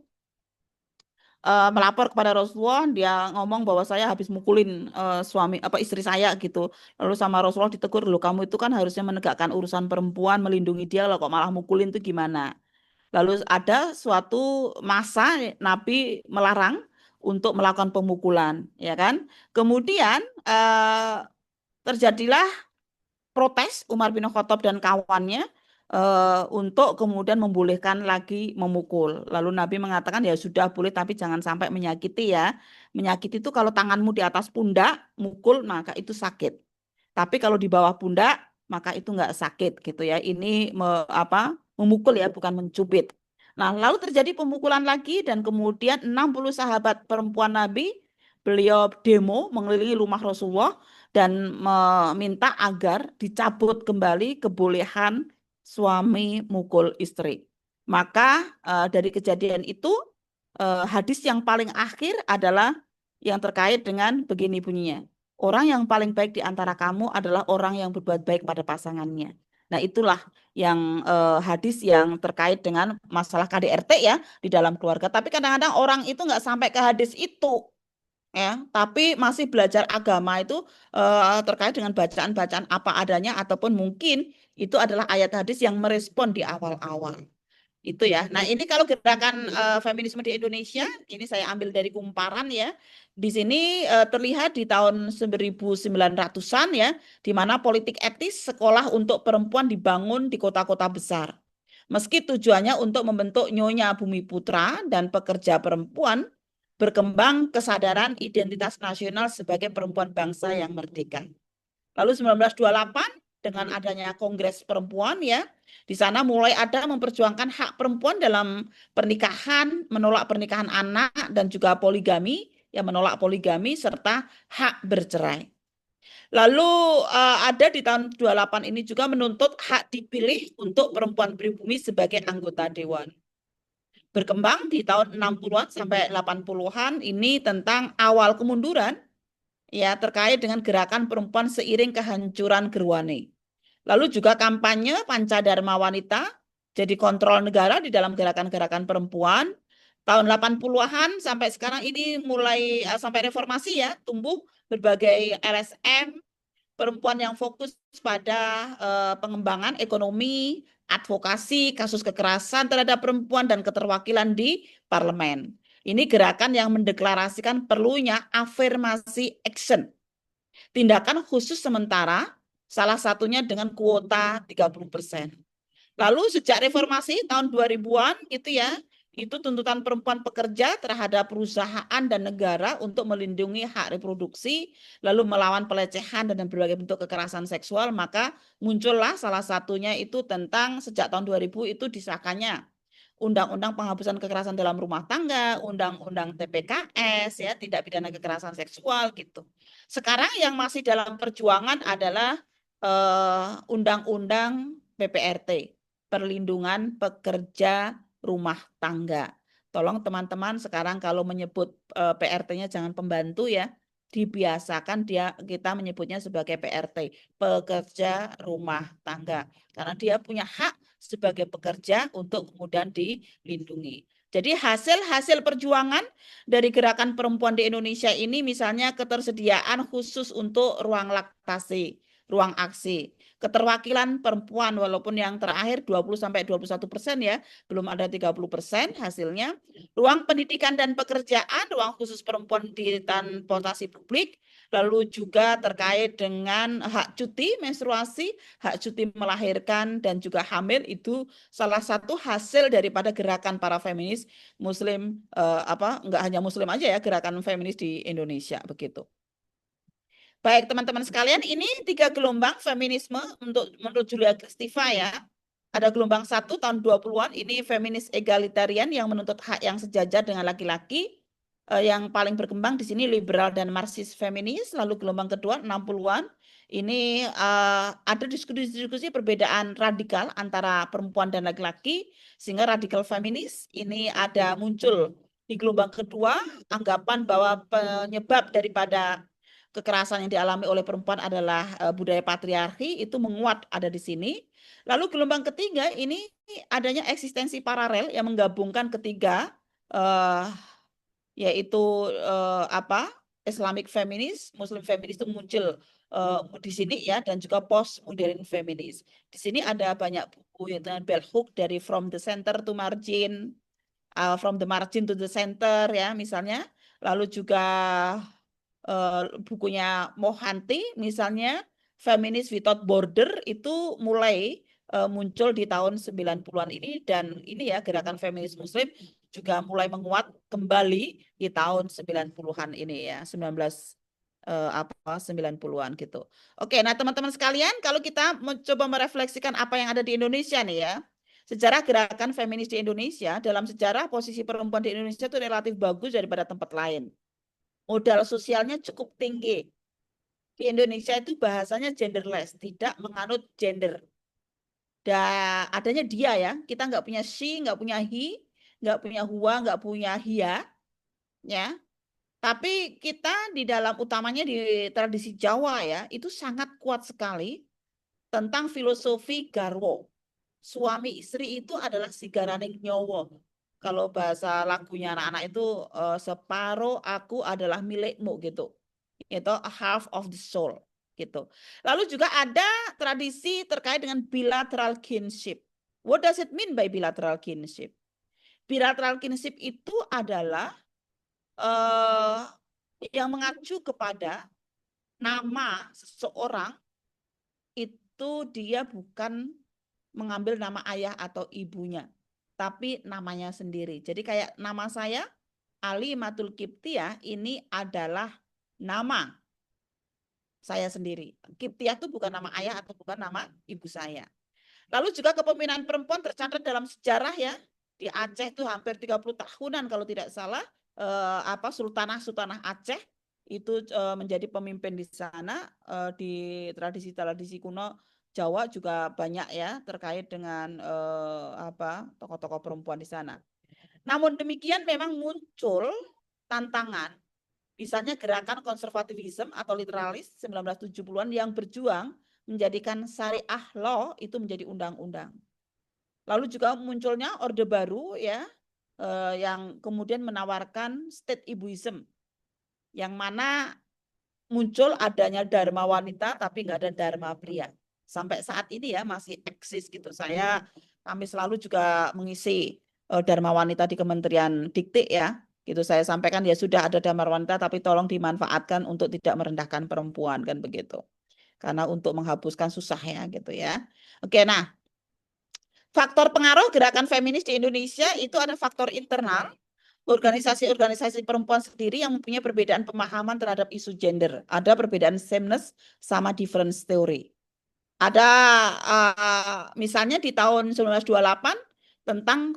melapor kepada Rasulullah, dia ngomong bahwa saya habis mukulin istri saya gitu. Lalu sama Rasulullah ditegur, loh kamu itu kan harusnya menegakkan urusan perempuan, melindungi dia, loh kok malah mukulin itu gimana? Lalu ada suatu masa Nabi melarang untuk melakukan pemukulan, ya kan? Kemudian terjadilah protes Umar bin Khattab dan kawannya untuk kemudian membolehkan lagi memukul. Lalu Nabi mengatakan ya sudah boleh tapi jangan sampai menyakiti ya. Menyakiti itu kalau tanganmu di atas pundak mukul maka itu sakit. Tapi kalau di bawah pundak maka itu nggak sakit gitu ya. Ini memukul ya bukan mencubit. Nah, lalu terjadi pemukulan lagi dan kemudian 60 sahabat perempuan Nabi, beliau demo mengelilingi rumah Rasulullah dan meminta agar dicabut kembali kebolehan suami mukul istri. Maka dari kejadian itu hadis yang paling akhir adalah yang terkait dengan begini bunyinya. Orang yang paling baik di antara kamu adalah orang yang berbuat baik pada pasangannya. Nah, itulah yang hadis yang terkait dengan masalah KDRT ya di dalam keluarga. Tapi kadang-kadang orang itu nggak sampai ke hadis itu ya, tapi masih belajar agama itu terkait dengan bacaan-bacaan apa adanya ataupun mungkin itu adalah ayat hadis yang merespon di awal-awal. Itu ya. Nah, ini kalau gerakan feminisme di Indonesia, ini saya ambil dari kumparan ya. Di sini terlihat di tahun 1900-an ya, di mana politik etis sekolah untuk perempuan dibangun di kota-kota besar. Meski tujuannya untuk membentuk nyonya bumi putra dan pekerja perempuan, berkembang kesadaran identitas nasional sebagai perempuan bangsa yang merdeka. Lalu 1928 dengan adanya Kongres Perempuan ya, di sana mulai ada memperjuangkan hak perempuan dalam pernikahan, menolak pernikahan anak dan juga poligami, ya menolak poligami serta hak bercerai. Lalu ada di tahun 28 ini juga menuntut hak dipilih untuk perempuan pribumi sebagai anggota dewan. Berkembang di tahun 60-an sampai 80-an ini tentang awal kemunduran ya terkait dengan gerakan perempuan seiring kehancuran Gerwane. Lalu juga kampanye Pancadharma Wanita jadi kontrol negara di dalam gerakan-gerakan perempuan. Tahun 80-an sampai sekarang ini mulai sampai reformasi ya, tumbuh berbagai LSM, perempuan yang fokus pada pengembangan ekonomi, advokasi, kasus kekerasan terhadap perempuan dan keterwakilan di parlemen. Ini gerakan yang mendeklarasikan perlunya afirmasi action. Tindakan khusus sementara, salah satunya dengan kuota 30%. Lalu sejak reformasi tahun 2000-an gitu ya, itu tuntutan perempuan pekerja terhadap perusahaan dan negara untuk melindungi hak reproduksi, lalu melawan pelecehan dan berbagai bentuk kekerasan seksual, maka muncullah salah satunya itu tentang sejak tahun 2000 itu disahkannya Undang-Undang Penghapusan Kekerasan dalam Rumah Tangga, Undang-Undang TPKS, ya tindak pidana kekerasan seksual gitu. Sekarang yang masih dalam perjuangan adalah Undang-Undang PPRT, Perlindungan Pekerja Rumah Tangga. Tolong teman-teman sekarang kalau menyebut PRT-nya jangan pembantu ya, dibiasakan kita menyebutnya sebagai PRT, pekerja rumah tangga, karena dia punya hak sebagai pekerja untuk kemudian dilindungi. Jadi hasil-hasil perjuangan dari gerakan perempuan di Indonesia ini misalnya ketersediaan khusus untuk ruang laktasi, ruang aksi, keterwakilan perempuan walaupun yang terakhir 20-21% ya, belum ada 30% hasilnya. Ruang pendidikan dan pekerjaan, ruang khusus perempuan di transportasi publik, lalu juga terkait dengan hak cuti menstruasi, hak cuti melahirkan dan juga hamil itu salah satu hasil daripada gerakan para feminis Muslim enggak hanya Muslim aja ya, gerakan feminis di Indonesia begitu. Baik teman-teman sekalian, ini 3 gelombang feminisme menurut Julia Kristeva ya. Ada gelombang 1 tahun 20-an, ini feminis egalitarian yang menuntut hak yang sejajar dengan laki-laki. Yang paling berkembang di sini liberal dan marxis feminis. Lalu gelombang kedua 60-an, ini ada diskusi-diskusi perbedaan radikal antara perempuan dan laki-laki, sehingga radikal feminis ini ada muncul di gelombang kedua, anggapan bahwa penyebab daripada kekerasan yang dialami oleh perempuan adalah budaya patriarki, itu menguat ada di sini. Lalu gelombang ketiga ini adanya eksistensi paralel yang menggabungkan ketiga yaitu Islamic feminis, Muslim feminis itu muncul di sini ya, dan juga post modern feminis. Di sini ada banyak buku yang dengan bell hook dari From the Center to Margin, From the Margin to the Center ya misalnya. Lalu juga bukunya Mohanty misalnya Feminist Without Border itu mulai muncul di tahun 90-an ini, dan ini ya gerakan feminis muslim juga mulai menguat kembali di tahun 90-an ini ya, 90-an gitu. Oke, nah teman-teman sekalian, kalau kita mencoba merefleksikan apa yang ada di Indonesia nih ya. sejarah gerakan feminis di Indonesia, dalam sejarah posisi perempuan di Indonesia itu relatif bagus daripada tempat lain. Modal sosialnya cukup tinggi. Di Indonesia itu bahasanya genderless, tidak menganut gender. Dan adanya dia ya, kita nggak punya she, nggak punya he, nggak punya hua, nggak punya hia, ya. Tapi kita di dalam utamanya di tradisi Jawa ya, itu sangat kuat sekali tentang filosofi garwo. Suami istri itu adalah sigaraning nyowo. Kalau bahasa lagunya anak-anak itu separuh aku adalah milikmu gitu. Itu a half of the soul gitu. Lalu juga ada tradisi terkait dengan bilateral kinship. What does it mean by bilateral kinship? Bilateral kinship itu adalah yang mengacu kepada nama seseorang itu dia bukan mengambil nama ayah atau ibunya, tapi namanya sendiri. Jadi kayak nama saya Ali Matul Kiptiah ini adalah nama saya sendiri. Kiptiah itu bukan nama ayah atau bukan nama ibu saya. Lalu juga kepemimpinan perempuan tercatat dalam sejarah ya. Di Aceh itu hampir 30 tahunan kalau tidak salah Sultanah Aceh itu menjadi pemimpin di sana. Di tradisi-tradisi kuno Jawa juga banyak ya terkait dengan tokoh-tokoh perempuan di sana. Namun demikian memang muncul tantangan, misalnya gerakan konservatifisme atau literalis 1970-an yang berjuang menjadikan syariah law itu menjadi undang-undang. Lalu juga munculnya Orde Baru ya yang kemudian menawarkan state ibuism, yang mana muncul adanya dharma wanita tapi nggak ada dharma pria. Sampai saat ini ya masih eksis gitu. Kami selalu juga mengisi dharma wanita di Kementerian Dikti ya. Gitu saya sampaikan ya sudah ada dharma wanita tapi tolong dimanfaatkan untuk tidak merendahkan perempuan kan begitu. Karena untuk menghapuskan susahnya gitu ya. Oke, nah faktor pengaruh gerakan feminis di Indonesia itu ada faktor internal, organisasi-organisasi perempuan sendiri yang mempunyai perbedaan pemahaman terhadap isu gender. Ada perbedaan sameness sama difference theory. Ada misalnya di tahun 1928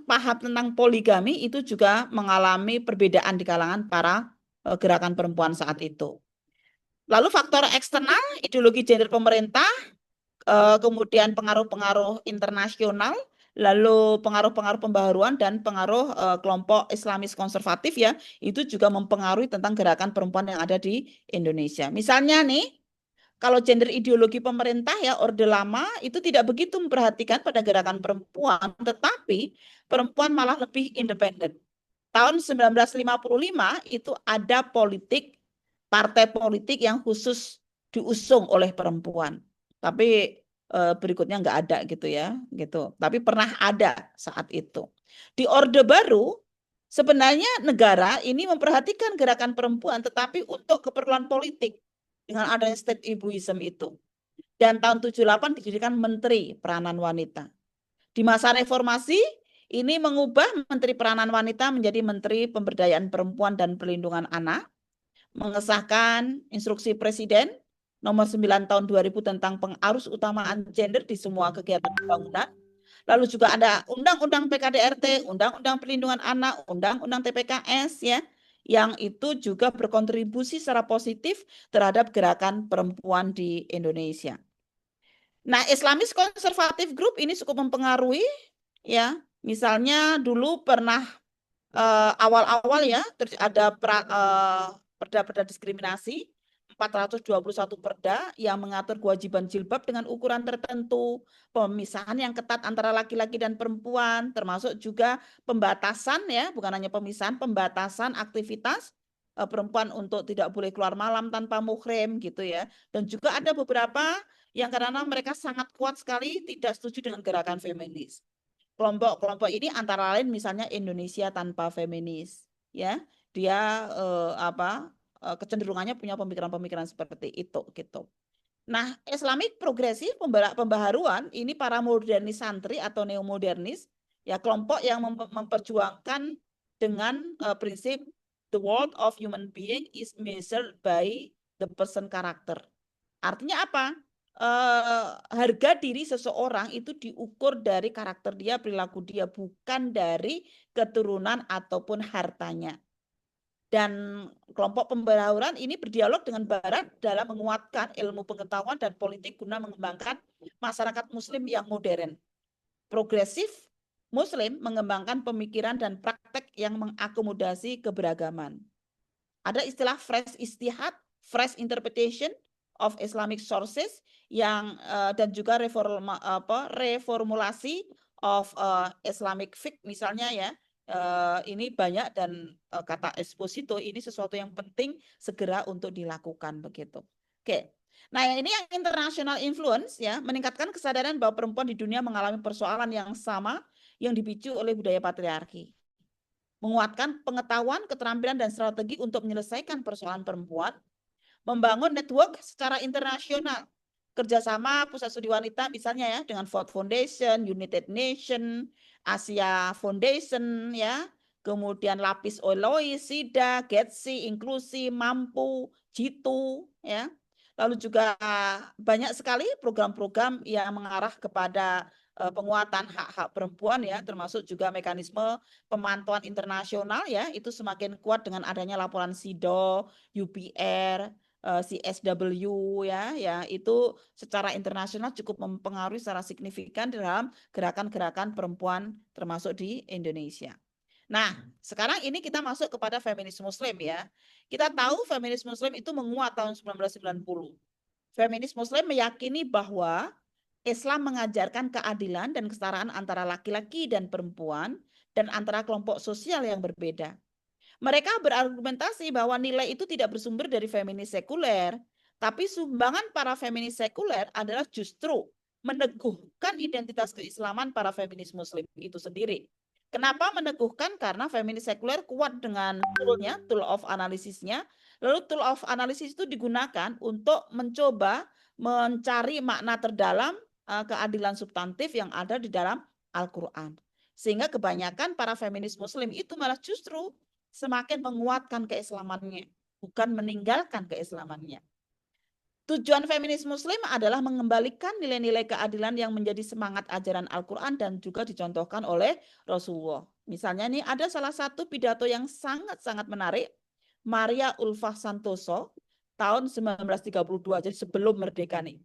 paham tentang poligami itu juga mengalami perbedaan di kalangan para gerakan perempuan saat itu. Lalu faktor eksternal, ideologi gender pemerintah, kemudian pengaruh-pengaruh internasional, lalu pengaruh-pengaruh pembaharuan dan pengaruh kelompok Islamis konservatif ya, itu juga mempengaruhi tentang gerakan perempuan yang ada di Indonesia. Misalnya nih, kalau gender ideologi pemerintah ya Orde Lama itu tidak begitu memperhatikan pada gerakan perempuan, tetapi perempuan malah lebih independen. Tahun 1955 itu ada partai politik yang khusus diusung oleh perempuan. Tapi berikutnya nggak ada gitu ya, gitu. Tapi pernah ada saat itu. Di Orde Baru sebenarnya negara ini memperhatikan gerakan perempuan, tetapi untuk keperluan politik dengan adanya state ibuism itu. Dan tahun 78 didirikan Menteri Peranan Wanita. Di masa reformasi ini mengubah Menteri Peranan Wanita menjadi Menteri Pemberdayaan Perempuan dan Perlindungan Anak, mengesahkan instruksi Presiden nomor 9 tahun 2000 tentang pengarus utamaan gender di semua kegiatan pembangunan. Lalu juga ada Undang-Undang PKDRT, Undang-Undang Perlindungan Anak, Undang-Undang TPKS ya, yang itu juga berkontribusi secara positif terhadap gerakan perempuan di Indonesia. Nah, Islamis Conservative Group ini cukup mempengaruhi ya. Misalnya dulu pernah awal-awal ya ada perda-perda diskriminasi 421 perda yang mengatur kewajiban jilbab dengan ukuran tertentu, pemisahan yang ketat antara laki-laki dan perempuan, termasuk juga pembatasan ya, bukan hanya pemisahan, pembatasan aktivitas perempuan untuk tidak boleh keluar malam tanpa muhrim gitu ya. Dan juga ada beberapa yang karena mereka sangat kuat sekali tidak setuju dengan gerakan feminis. Kelompok-kelompok ini antara lain misalnya Indonesia Tanpa Feminis ya. Dia kecenderungannya punya pemikiran-pemikiran seperti itu gitu. Nah, Islamic progresif pembaharuan ini para modernis santri atau neomodernis ya, kelompok yang memperjuangkan dengan prinsip the world of human being is measured by the person character. Artinya apa? harga diri seseorang itu diukur dari karakter dia, perilaku dia, bukan dari keturunan ataupun hartanya. Dan kelompok pembelajaran ini berdialog dengan Barat dalam menguatkan ilmu pengetahuan dan politik guna mengembangkan masyarakat Muslim yang modern. Progresif Muslim mengembangkan pemikiran dan praktek yang mengakomodasi keberagaman. Ada istilah fresh istihad, fresh interpretation of Islamic sources yang dan juga reformulasi of Islamic fiqh misalnya ya. Ini banyak dan kata Esposito ini sesuatu yang penting segera untuk dilakukan begitu. Oke. Nah, ini yang international influence ya, meningkatkan kesadaran bahwa perempuan di dunia mengalami persoalan yang sama yang dipicu oleh budaya patriarki. Menguatkan pengetahuan, keterampilan, dan strategi untuk menyelesaikan persoalan perempuan, membangun network secara internasional, kerjasama pusat studi wanita misalnya ya dengan Ford Foundation, United Nation, Asia Foundation ya, kemudian Lapis Oloi, SIDA, Getsi, Inklusi, Mampu, Jitu ya. Lalu juga banyak sekali program-program yang mengarah kepada penguatan hak-hak perempuan ya, termasuk juga mekanisme pemantauan internasional ya, itu semakin kuat dengan adanya laporan SIDO, UPR, CSW ya itu secara internasional cukup mempengaruhi secara signifikan dalam gerakan-gerakan perempuan termasuk di Indonesia. Nah, sekarang ini kita masuk kepada feminis muslim ya. Kita tahu feminis muslim itu menguat tahun 1990. Feminis muslim meyakini bahwa Islam mengajarkan keadilan dan kesetaraan antara laki-laki dan perempuan dan antara kelompok sosial yang berbeda. Mereka berargumentasi bahwa nilai itu tidak bersumber dari feminis sekuler, tapi sumbangan para feminis sekuler adalah justru meneguhkan identitas keislaman para feminis muslim itu sendiri. Kenapa meneguhkan? Karena feminis sekuler kuat dengan toolnya, tool of analysisnya. Lalu tool of analysis itu digunakan untuk mencoba mencari makna terdalam keadilan substantif yang ada di dalam Al-Quran. Sehingga kebanyakan para feminis muslim itu malah justru semakin menguatkan keislamannya, bukan meninggalkan keislamannya. Tujuan feminis muslim adalah mengembalikan nilai-nilai keadilan yang menjadi semangat ajaran Al-Quran dan juga dicontohkan oleh Rasulullah. Misalnya nih ada salah satu pidato yang sangat-sangat menarik, Maria Ulfah Santoso, tahun 1932, jadi sebelum merdeka nih.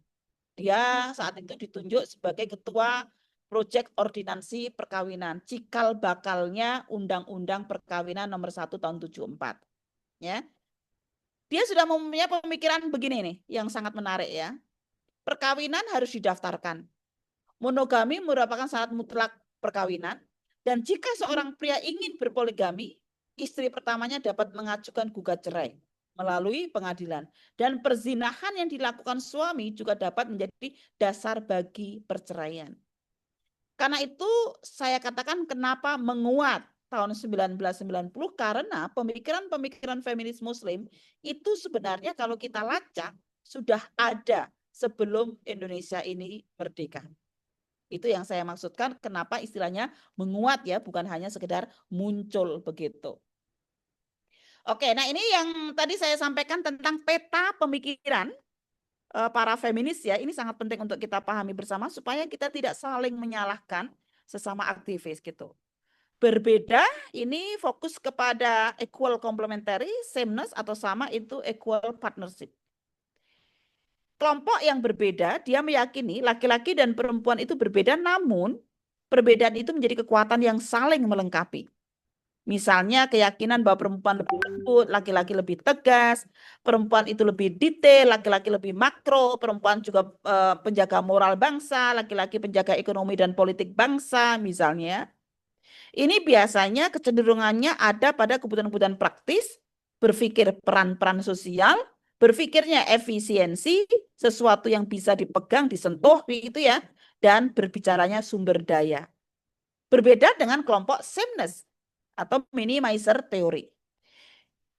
Dia saat itu ditunjuk sebagai ketua Proyek Ordinansi Perkawinan, cikal bakalnya Undang-Undang Perkawinan nomor 1 tahun 74. Ya. Dia sudah mempunyai pemikiran begini nih, yang sangat menarik ya. Perkawinan harus didaftarkan. Monogami merupakan syarat mutlak perkawinan, dan jika seorang pria ingin berpoligami, istri pertamanya dapat mengajukan gugat cerai melalui pengadilan. Dan perzinahan yang dilakukan suami juga dapat menjadi dasar bagi perceraian. Karena itu saya katakan kenapa menguat tahun 1990, karena pemikiran-pemikiran feminis muslim itu sebenarnya kalau kita lacak sudah ada sebelum Indonesia ini merdeka. Itu yang saya maksudkan kenapa istilahnya menguat ya, bukan hanya sekedar muncul begitu. Oke, nah ini yang tadi saya sampaikan tentang peta pemikiran para feminis ya. Ini sangat penting untuk kita pahami bersama supaya kita tidak saling menyalahkan sesama aktivis gitu. Berbeda ini fokus kepada equal complementary, sameness atau sama itu equal partnership. Kelompok yang berbeda dia meyakini laki-laki dan perempuan itu berbeda, namun perbedaan itu menjadi kekuatan yang saling melengkapi. Misalnya keyakinan bahwa perempuan lebih lembut, laki-laki lebih tegas, perempuan itu lebih detail, laki-laki lebih makro, perempuan juga penjaga moral bangsa, laki-laki penjaga ekonomi dan politik bangsa misalnya. Ini biasanya kecenderungannya ada pada kebutuhan-kebutuhan praktis, berpikir peran-peran sosial, berpikirnya efisiensi, sesuatu yang bisa dipegang, disentuh gitu ya, dan berbicaranya sumber daya. Berbeda dengan kelompok sameness atau minimizer teori.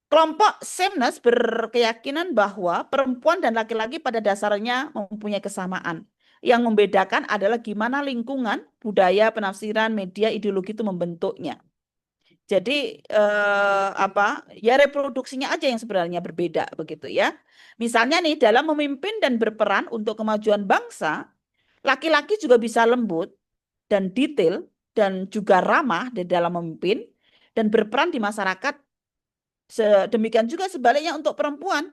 Kelompok sameness berkeyakinan bahwa perempuan dan laki-laki pada dasarnya mempunyai kesamaan. Yang membedakan adalah gimana lingkungan, budaya, penafsiran, media, ideologi itu membentuknya. Jadi ya reproduksinya aja yang sebenarnya berbeda begitu ya. Misalnya nih dalam memimpin dan berperan untuk kemajuan bangsa, laki-laki juga bisa lembut dan detail dan juga ramah di dalam memimpin dan berperan di masyarakat. Demikian juga sebaliknya untuk perempuan.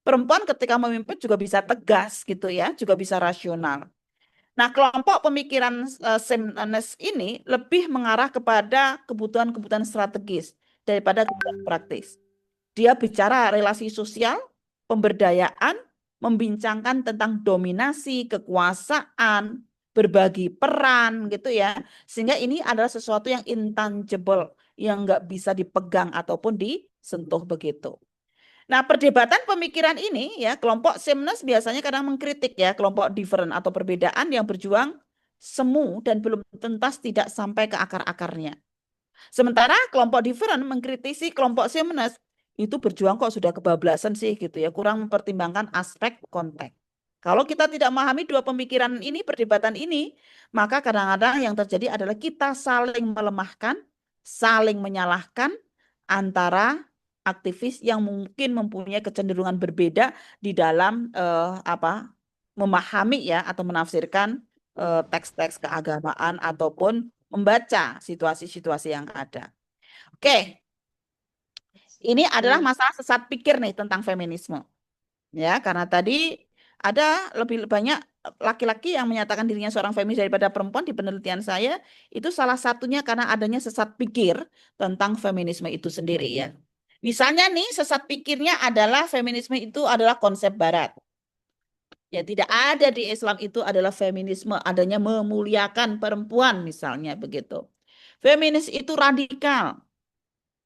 Perempuan ketika memimpin juga bisa tegas gitu ya, juga bisa rasional. Nah, kelompok pemikiran sameness ini lebih mengarah kepada kebutuhan-kebutuhan strategis daripada kebutuhan praktis. Dia bicara relasi sosial, pemberdayaan, membincangkan tentang dominasi, kekuasaan, berbagi peran gitu ya. Sehingga ini adalah sesuatu yang intangible, yang nggak bisa dipegang ataupun disentuh begitu. Nah, perdebatan pemikiran ini ya, kelompok sameness biasanya kadang mengkritik ya kelompok different atau perbedaan yang berjuang semu dan belum tuntas tidak sampai ke akar-akarnya. Sementara kelompok different mengkritisi kelompok sameness itu berjuang kok sudah kebablasan sih gitu ya, kurang mempertimbangkan aspek konteks. Kalau kita tidak memahami dua pemikiran ini, perdebatan ini, maka kadang-kadang yang terjadi adalah kita saling melemahkan, saling menyalahkan antara aktivis yang mungkin mempunyai kecenderungan berbeda di dalam memahami ya atau menafsirkan teks-teks keagamaan ataupun membaca situasi-situasi yang ada. Oke, ini adalah masalah sesat pikir nih tentang feminisme. Ya, karena tadi ada lebih banyak laki-laki yang menyatakan dirinya seorang feminis daripada perempuan di penelitian saya, itu salah satunya karena adanya sesat pikir tentang feminisme itu sendiri ya. Misalnya nih, sesat pikirnya adalah feminisme itu adalah konsep barat. Ya, tidak ada di Islam itu adalah feminisme, adanya memuliakan perempuan misalnya begitu. Feminis itu radikal.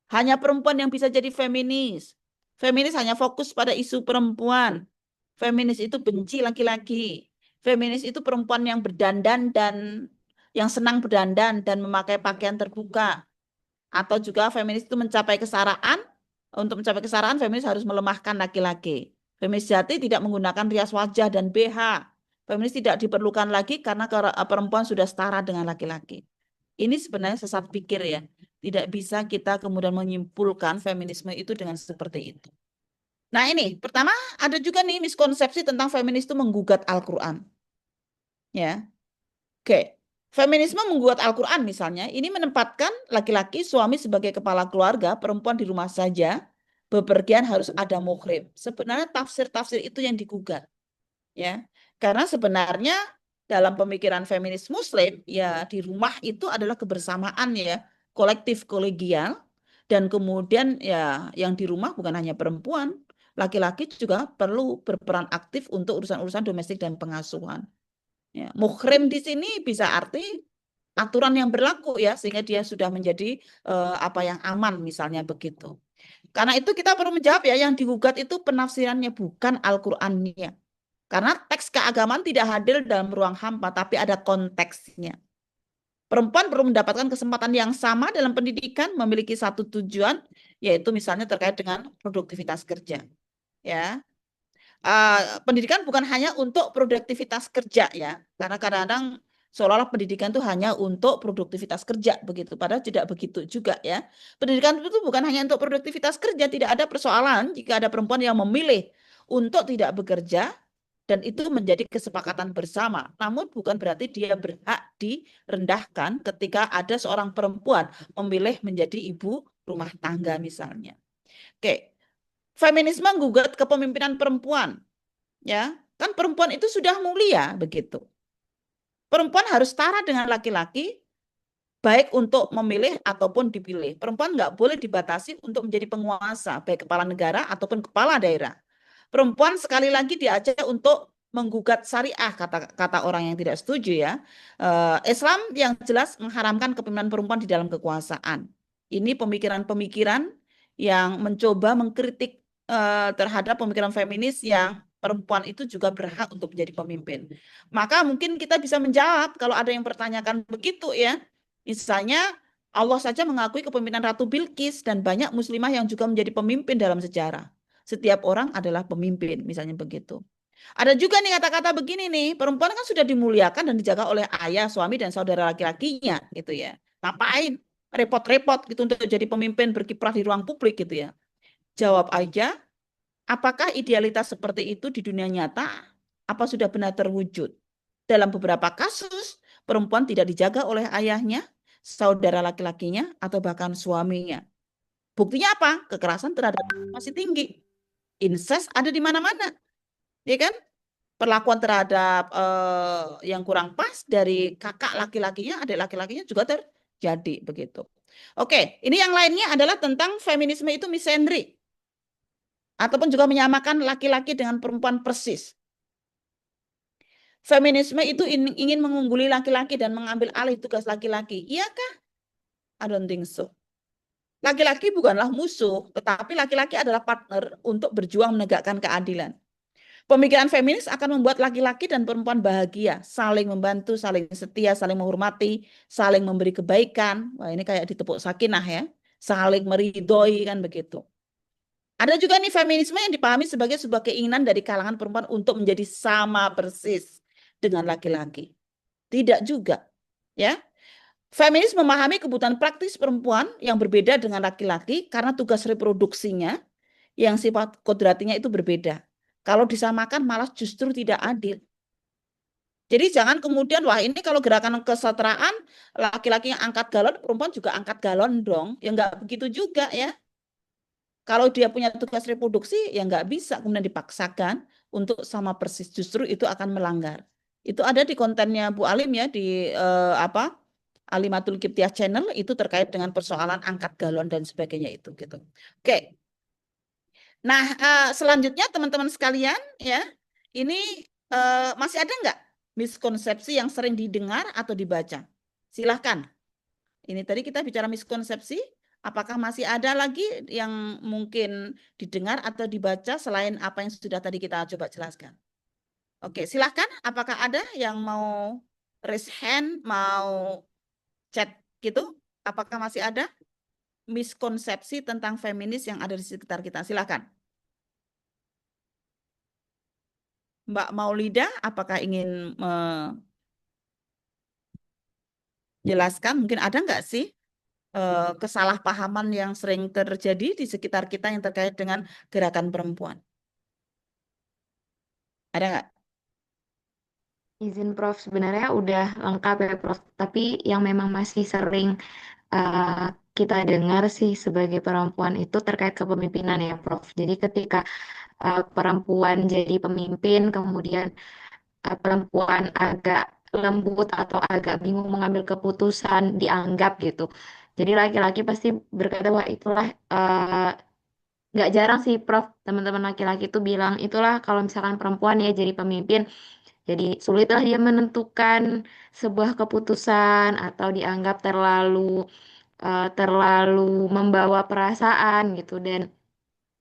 Hanya perempuan yang bisa jadi feminis. Feminis hanya fokus pada isu perempuan. Feminis itu benci laki-laki. Feminis itu perempuan yang berdandan dan yang senang berdandan dan memakai pakaian terbuka. Atau juga feminis itu mencapai kesetaraan. Untuk mencapai kesetaraan, feminis harus melemahkan laki-laki. Feminis sejati tidak menggunakan rias wajah dan BH. Feminis tidak diperlukan lagi karena perempuan sudah setara dengan laki-laki. Ini sebenarnya sesat pikir ya. Tidak bisa kita kemudian menyimpulkan feminisme itu dengan seperti itu. Nah ini, pertama ada juga nih miskonsepsi tentang feminis itu menggugat Al-Quran. Ya, oke. Feminisme menggugat Al-Quran misalnya, ini menempatkan laki-laki suami sebagai kepala keluarga, perempuan di rumah saja, bepergian harus ada muhrim. Sebenarnya tafsir-tafsir itu yang digugat. Ya, karena sebenarnya dalam pemikiran feminis muslim, ya di rumah itu adalah kebersamaan ya, kolektif kolegial, dan kemudian ya yang di rumah bukan hanya perempuan, laki-laki juga perlu berperan aktif untuk urusan-urusan domestik dan pengasuhan. Ya, muhrim di sini bisa arti aturan yang berlaku ya, sehingga dia sudah menjadi apa yang aman misalnya begitu. Karena itu kita perlu menjawab ya, yang digugat itu penafsirannya bukan Al-Qur'annya. Karena teks keagamaan tidak hadir dalam ruang hampa, tapi ada konteksnya. Perempuan perlu mendapatkan kesempatan yang sama dalam pendidikan, memiliki satu tujuan, yaitu misalnya terkait dengan produktivitas kerja. Ya, pendidikan bukan hanya untuk produktivitas kerja ya, karena kadang-kadang seolah-olah pendidikan itu hanya untuk produktivitas kerja begitu, padahal tidak begitu juga ya. Pendidikan itu bukan hanya untuk produktivitas kerja, tidak ada persoalan jika ada perempuan yang memilih untuk tidak bekerja dan itu menjadi kesepakatan bersama. Namun bukan berarti dia berhak direndahkan ketika ada seorang perempuan memilih menjadi ibu rumah tangga misalnya. Oke. Feminisme menggugat kepemimpinan perempuan. Ya, kan perempuan itu sudah mulia begitu. Perempuan harus setara dengan laki-laki, baik untuk memilih ataupun dipilih. Perempuan nggak boleh dibatasi untuk menjadi penguasa, baik kepala negara ataupun kepala daerah. Perempuan sekali lagi diajak untuk menggugat syariah, kata orang yang tidak setuju ya. Islam yang jelas mengharamkan kepemimpinan perempuan di dalam kekuasaan. Ini pemikiran-pemikiran yang mencoba mengkritik terhadap pemikiran feminis yang perempuan itu juga berhak untuk menjadi pemimpin. Maka mungkin kita bisa menjawab kalau ada yang pertanyakan begitu ya. Misalnya Allah saja mengakui kepemimpinan Ratu Bilqis dan banyak muslimah yang juga menjadi pemimpin dalam sejarah. Setiap orang adalah pemimpin, misalnya begitu. Ada juga nih kata-kata begini nih, perempuan kan sudah dimuliakan dan dijaga oleh ayah, suami, dan saudara laki-lakinya gitu ya. Ngapain repot-repot gitu untuk jadi pemimpin berkiprah di ruang publik gitu ya. Jawab aja, apakah idealitas seperti itu di dunia nyata? Apa sudah benar terwujud? Dalam beberapa kasus, perempuan tidak dijaga oleh ayahnya, saudara laki-lakinya, atau bahkan suaminya. Buktinya apa? Kekerasan terhadap masih tinggi. Incest ada di mana-mana, ya kan? Perlakuan terhadap yang kurang pas dari kakak laki-lakinya, adik laki-lakinya juga terjadi begitu. Oke, ini yang lainnya adalah tentang feminisme itu misandry ataupun juga menyamakan laki-laki dengan perempuan persis. Feminisme itu ingin mengungguli laki-laki dan mengambil alih tugas laki-laki. Iyakah? I don't think so. Laki-laki bukanlah musuh, tetapi laki-laki adalah partner untuk berjuang menegakkan keadilan. Pemikiran feminis akan membuat laki-laki dan perempuan bahagia, saling membantu, saling setia, saling menghormati, saling memberi kebaikan. Wah, ini kayak ditepuk sakinah ya. Saling meridhoi kan begitu. Ada juga nih feminisme yang dipahami sebagai sebuah keinginan dari kalangan perempuan untuk menjadi sama persis dengan laki-laki. Tidak juga, ya. Feminis memahami kebutuhan praktis perempuan yang berbeda dengan laki-laki karena tugas reproduksinya yang sifat kodratinya itu berbeda. Kalau disamakan malah justru tidak adil. Jadi jangan kemudian, wah ini kalau gerakan kesetaraan, laki-laki yang angkat galon, perempuan juga angkat galon dong. Ya nggak begitu juga ya. Kalau dia punya tugas reproduksi, ya nggak bisa kemudian dipaksakan untuk sama persis. Justru itu akan melanggar. Itu ada di kontennya Bu Alim ya, di apa Alimatul Kiptiah Channel, itu terkait dengan persoalan angkat galon dan sebagainya itu gitu. Oke. Nah, selanjutnya teman-teman sekalian ya, ini masih ada nggak miskonsepsi yang sering didengar atau dibaca? Silahkan. Ini tadi kita bicara miskonsepsi, apakah masih ada lagi yang mungkin didengar atau dibaca selain apa yang sudah tadi kita coba jelaskan? Oke, silahkan. Apakah ada yang mau raise hand, mau chat gitu? Apakah masih ada miskonsepsi tentang feminis yang ada di sekitar kita? Silahkan. Mbak Maulida, apakah ingin menjelaskan? Mungkin ada nggak sih kesalahpahaman yang sering terjadi di sekitar kita yang terkait dengan gerakan perempuan? Ada nggak? Izin Prof, sebenarnya udah lengkap ya Prof, tapi yang memang masih sering uh, kita dengar sih sebagai perempuan itu terkait kepemimpinan ya Prof. Jadi ketika perempuan jadi pemimpin, kemudian perempuan agak lembut atau agak bingung mengambil keputusan dianggap gitu. Jadi laki-laki pasti berkata wah itulah nggak jarang sih Prof, teman-teman laki-laki itu bilang itulah kalau misalkan perempuan ya jadi pemimpin jadi sulitlah dia menentukan sebuah keputusan atau dianggap terlalu membawa perasaan gitu dan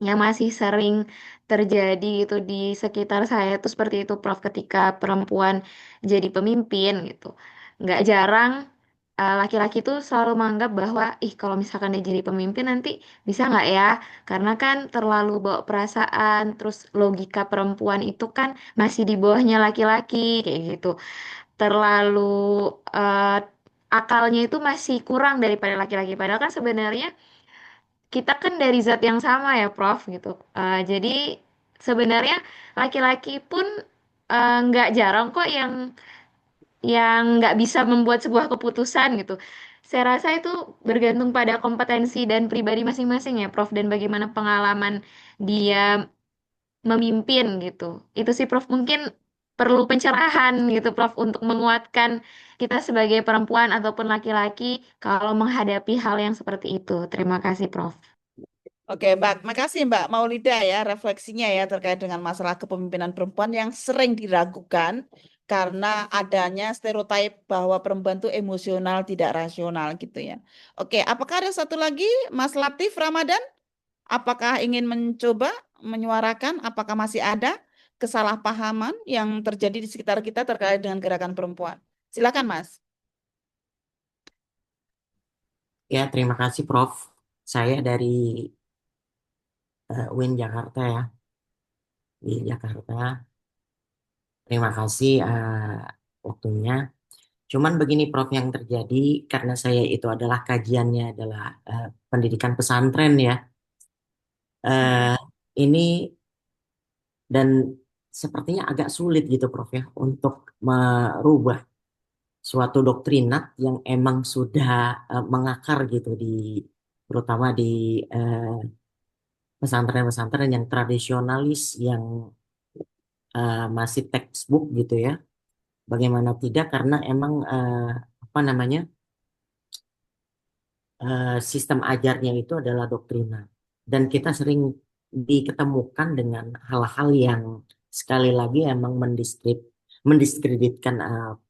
yang masih sering terjadi itu di sekitar saya itu seperti itu Prof ketika perempuan jadi pemimpin gitu. Nggak jarang laki-laki itu selalu menganggap bahwa ih kalau misalkan dia jadi pemimpin nanti bisa nggak ya? Karena kan terlalu bawa perasaan, terus logika perempuan itu kan masih di bawahnya laki-laki kayak gitu. Terlalu eh, akalnya itu masih kurang daripada laki-laki. Padahal kan sebenarnya kita kan dari zat yang sama ya, Prof, gitu. Jadi sebenarnya laki-laki pun nggak jarang kok yang nggak bisa membuat sebuah keputusan gitu. Saya rasa itu bergantung pada kompetensi dan pribadi masing-masing ya, Prof, dan bagaimana pengalaman dia memimpin gitu. Itu sih, Prof, mungkin perlu pencerahan gitu, Prof, untuk menguatkan kita sebagai perempuan ataupun laki-laki kalau menghadapi hal yang seperti itu. Terima kasih, Prof. Oke, Mbak. Makasih Mbak Maulida ya refleksinya ya terkait dengan masalah kepemimpinan perempuan yang sering diragukan karena adanya stereotip bahwa perempuan itu emosional, tidak rasional gitu ya. Oke, apakah ada satu lagi Mas Latif Ramadan? Apakah ingin mencoba menyuarakan apakah masih ada kesalahpahaman yang terjadi di sekitar kita terkait dengan gerakan perempuan? Silakan Mas. Ya, terima kasih Prof. Saya dari UIN Jakarta ya, di Jakarta. Terima kasih waktunya. Cuman begini Prof yang terjadi karena saya itu adalah kajiannya adalah pendidikan pesantren ya. Eh, ini dan sepertinya agak sulit gitu Prof ya untuk merubah suatu doktrinat yang emang sudah mengakar gitu di terutama di eh, pesantren-pesantren yang tradisionalis yang masih textbook gitu ya. Bagaimana tidak karena emang apa namanya sistem ajarnya itu adalah doktrinat dan kita sering diketemukan dengan hal-hal yang sekali lagi emang mendiskreditkan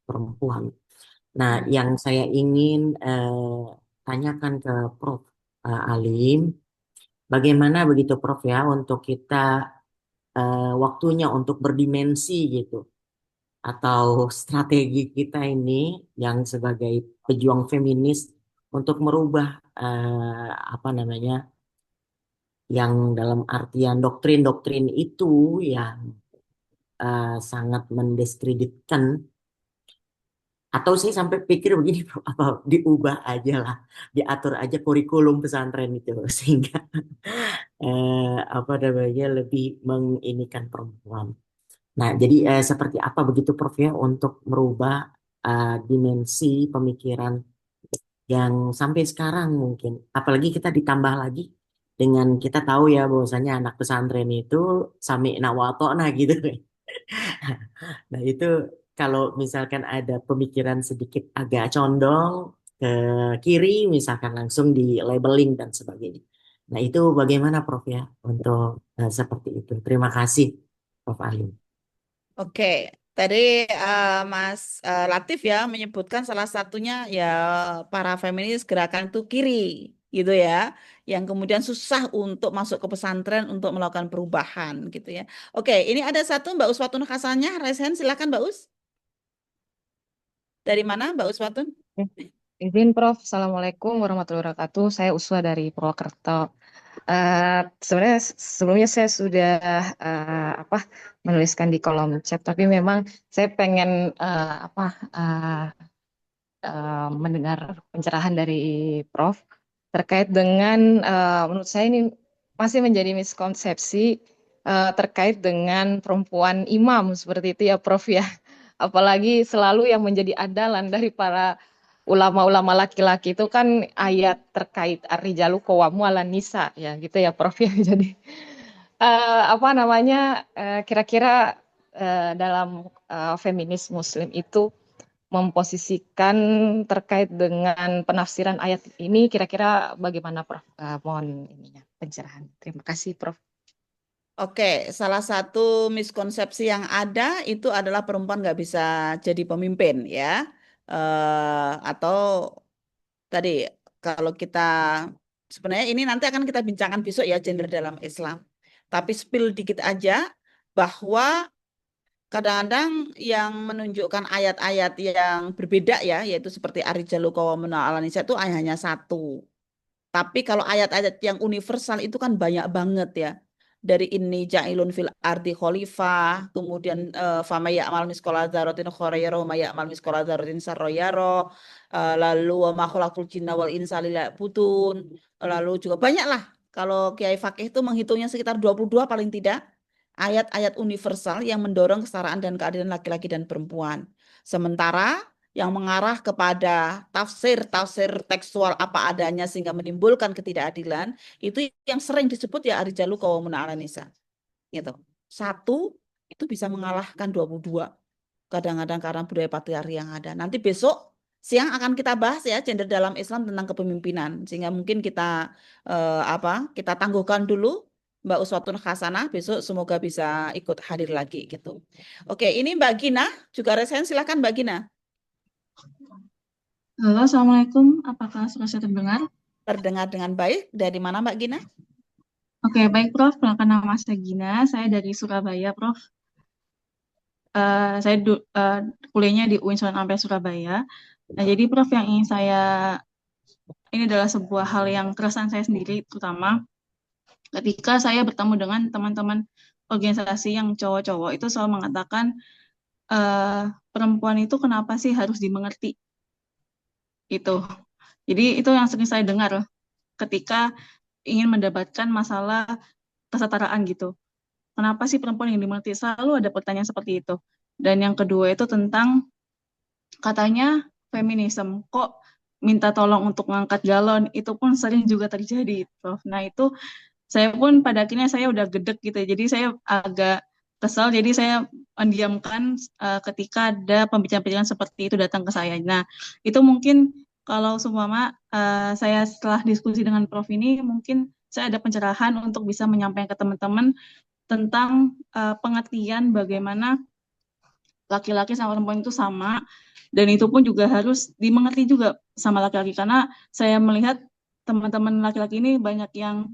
perempuan. Nah, yang saya ingin tanyakan ke Prof. Alim, bagaimana begitu Prof ya untuk kita waktunya untuk berdimensi gitu atau strategi kita ini yang sebagai pejuang feminis untuk merubah apa namanya yang dalam artian doktrin-doktrin itu yang sangat mendiskreditkan atau saya sampai pikir begini apa diubah aja lah diatur aja kurikulum pesantren itu sehingga apa namanya lebih menginikan perempuan. Nah, jadi seperti apa begitu Prof ya untuk merubah dimensi pemikiran yang sampai sekarang mungkin, apalagi kita ditambah lagi dengan kita tahu ya bahwasanya anak pesantren itu sami nawato nah gitu. Nah, itu kalau misalkan ada pemikiran sedikit agak condong ke kiri, misalkan langsung di labeling dan sebagainya. Nah, itu bagaimana Prof ya untuk seperti itu. Terima kasih Prof Alim. Oke, tadi Mas Latif ya menyebutkan salah satunya ya para feminis gerakan itu kiri gitu ya, yang kemudian susah untuk masuk ke pesantren untuk melakukan perubahan gitu ya. Oke, ini ada satu Mbak Uswatun Hasannya, raise hand, silakan Mbak Us. Dari mana Mbak Uswatun? Izin Prof, Assalamualaikum warahmatullahi wabarakatuh. Saya Uswa dari Purwokerto. Sebenarnya sebelumnya saya sudah apa menuliskan di kolom chat, tapi memang saya pengen mendengar pencerahan dari Prof terkait dengan menurut saya ini masih menjadi miskonsepsi terkait dengan perempuan imam seperti itu ya Prof ya. Apalagi selalu yang menjadi andalan dari para ulama-ulama laki-laki itu kan ayat terkait ar-rijalu qawwamu 'alan nisa ya gitu ya Prof ya. Jadi apa namanya kira-kira dalam feminis muslim itu memposisikan terkait dengan penafsiran ayat ini kira-kira bagaimana Prof? Mohon ininya pencerahan. Terima kasih Prof. Oke, salah satu miskonsepsi yang ada itu adalah perempuan nggak bisa jadi pemimpin ya. Atau tadi kalau kita sebenarnya ini nanti akan kita bincangkan besok ya gender dalam Islam. Tapi spill dikit aja bahwa kadang-kadang yang menunjukkan ayat-ayat yang berbeda ya, yaitu seperti Ar-Rijalu Qawwamuna 'alan Nisa itu hanya satu. Tapi kalau ayat-ayat yang universal itu kan banyak banget ya. Dari ini ja'ilun fil ardi khalifah, kemudian fama ya'mal misqala dzarratin khairan yara wa ma ya'mal misqala dzarratin syarran yara, lalu wa ma khalaqtul jinna wal insa liya'budun. Lalu juga banyak lah. Kalau Kiai Fakih itu menghitungnya sekitar 22 paling tidak ayat-ayat universal yang mendorong kesetaraan dan keadilan laki-laki dan perempuan. Sementara yang mengarah kepada tafsir-tafsir tekstual apa adanya sehingga menimbulkan ketidakadilan, itu yang sering disebut ya ar-rijalu qawwamuna 'alan nisa. Gitu. Satu itu bisa mengalahkan 22. Kadang-kadang karena budaya patriarki yang ada. Nanti besok siang akan kita bahas ya gender dalam Islam tentang kepemimpinan. Sehingga mungkin kita kita tangguhkan dulu Mbak Uswatun Hasanah, besok semoga bisa ikut hadir lagi gitu. Oke, ini Mbak Gina juga resen, silakan Mbak Gina. Halo, Assalamualaikum. Apakah suara saya terdengar? Terdengar dengan baik. Dari mana Mbak Gina? Oke, baik Prof. Perkenalkan nama saya Gina. Saya dari Surabaya, Prof. Saya kuliahnya di UIN Sultan Ampel Surabaya. Nah, jadi Prof yang ingin ini adalah sebuah hal yang keresahan saya sendiri, terutama ketika saya bertemu dengan teman-teman organisasi yang cowok-cowok itu selalu mengatakan perempuan itu kenapa sih harus dimengerti itu. Jadi itu yang sering saya dengar ketika ingin mendapatkan masalah kesetaraan gitu. Kenapa sih perempuan yang dimengerti? Selalu ada pertanyaan seperti itu. Dan yang kedua itu tentang katanya feminisme. Kok minta tolong untuk mengangkat galon? Itu pun sering juga terjadi, Prof. Nah itu saya pun pada akhirnya saya udah gedek gitu. Jadi saya agak kesal. Jadi saya mendiamkan ketika ada pembicaraan seperti itu datang ke saya. Nah itu mungkin kalau seumpama saya setelah diskusi dengan Prof ini mungkin saya ada pencerahan untuk bisa menyampaikan ke teman-teman tentang pengertian bagaimana laki-laki sama perempuan itu sama, dan itu pun juga harus dimengerti juga sama laki-laki, karena saya melihat teman-teman laki-laki ini banyak yang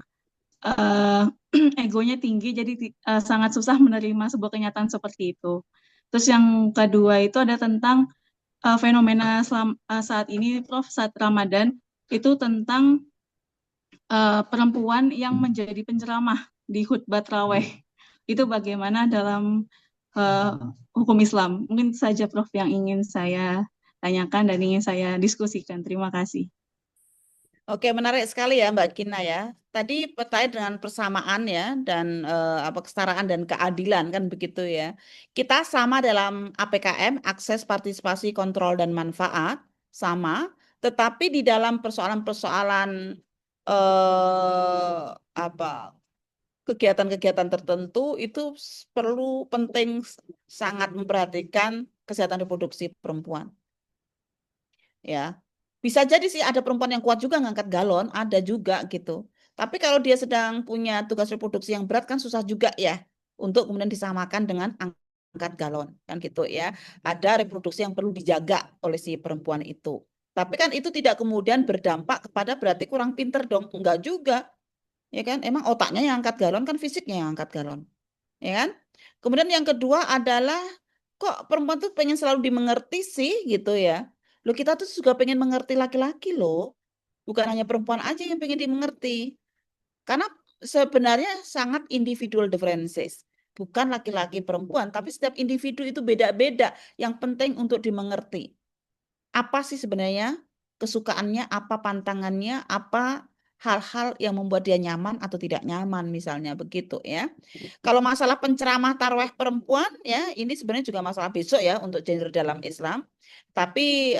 egonya tinggi, jadi sangat susah menerima sebuah kenyataan seperti itu. Terus yang kedua itu ada tentang fenomena saat ini, Prof, saat Ramadan, itu tentang perempuan yang menjadi penceramah di khutbah tarawih. Itu bagaimana dalam hukum Islam? Mungkin saja Prof yang ingin saya tanyakan dan ingin saya diskusikan. Terima kasih. Oke, menarik sekali ya Mbak Gina ya. Tadi terkait dengan persamaan ya dan kesetaraan dan keadilan kan begitu ya. Kita sama dalam APKM, akses, partisipasi, kontrol dan manfaat sama, tetapi di dalam persoalan-persoalan kegiatan-kegiatan tertentu itu perlu penting sangat memperhatikan kesehatan reproduksi perempuan. Ya. Bisa jadi sih ada perempuan yang kuat juga ngangkat galon, ada juga gitu. Tapi kalau dia sedang punya tugas reproduksi yang berat kan susah juga ya untuk kemudian disamakan dengan angkat galon kan gitu ya. Ada reproduksi yang perlu dijaga oleh si perempuan itu. Tapi kan itu tidak kemudian berdampak kepada berarti kurang pinter dong. Enggak juga. Ya kan? Emang otaknya yang angkat galon kan fisiknya yang angkat galon. Ya kan? Kemudian yang kedua adalah kok perempuan tuh pengen selalu dimengerti sih gitu ya. Loh kita tuh juga pengen mengerti laki-laki loh. Bukan hanya perempuan aja yang pengen dimengerti. Karena sebenarnya sangat individual differences. Bukan laki-laki perempuan, tapi setiap individu itu beda-beda. Yang penting untuk dimengerti. Apa sih sebenarnya kesukaannya, apa pantangannya, apa hal-hal yang membuat dia nyaman atau tidak nyaman misalnya begitu ya. Kalau masalah penceramah tarawih perempuan ya, ini sebenarnya juga masalah besok ya untuk gender dalam Islam. Tapi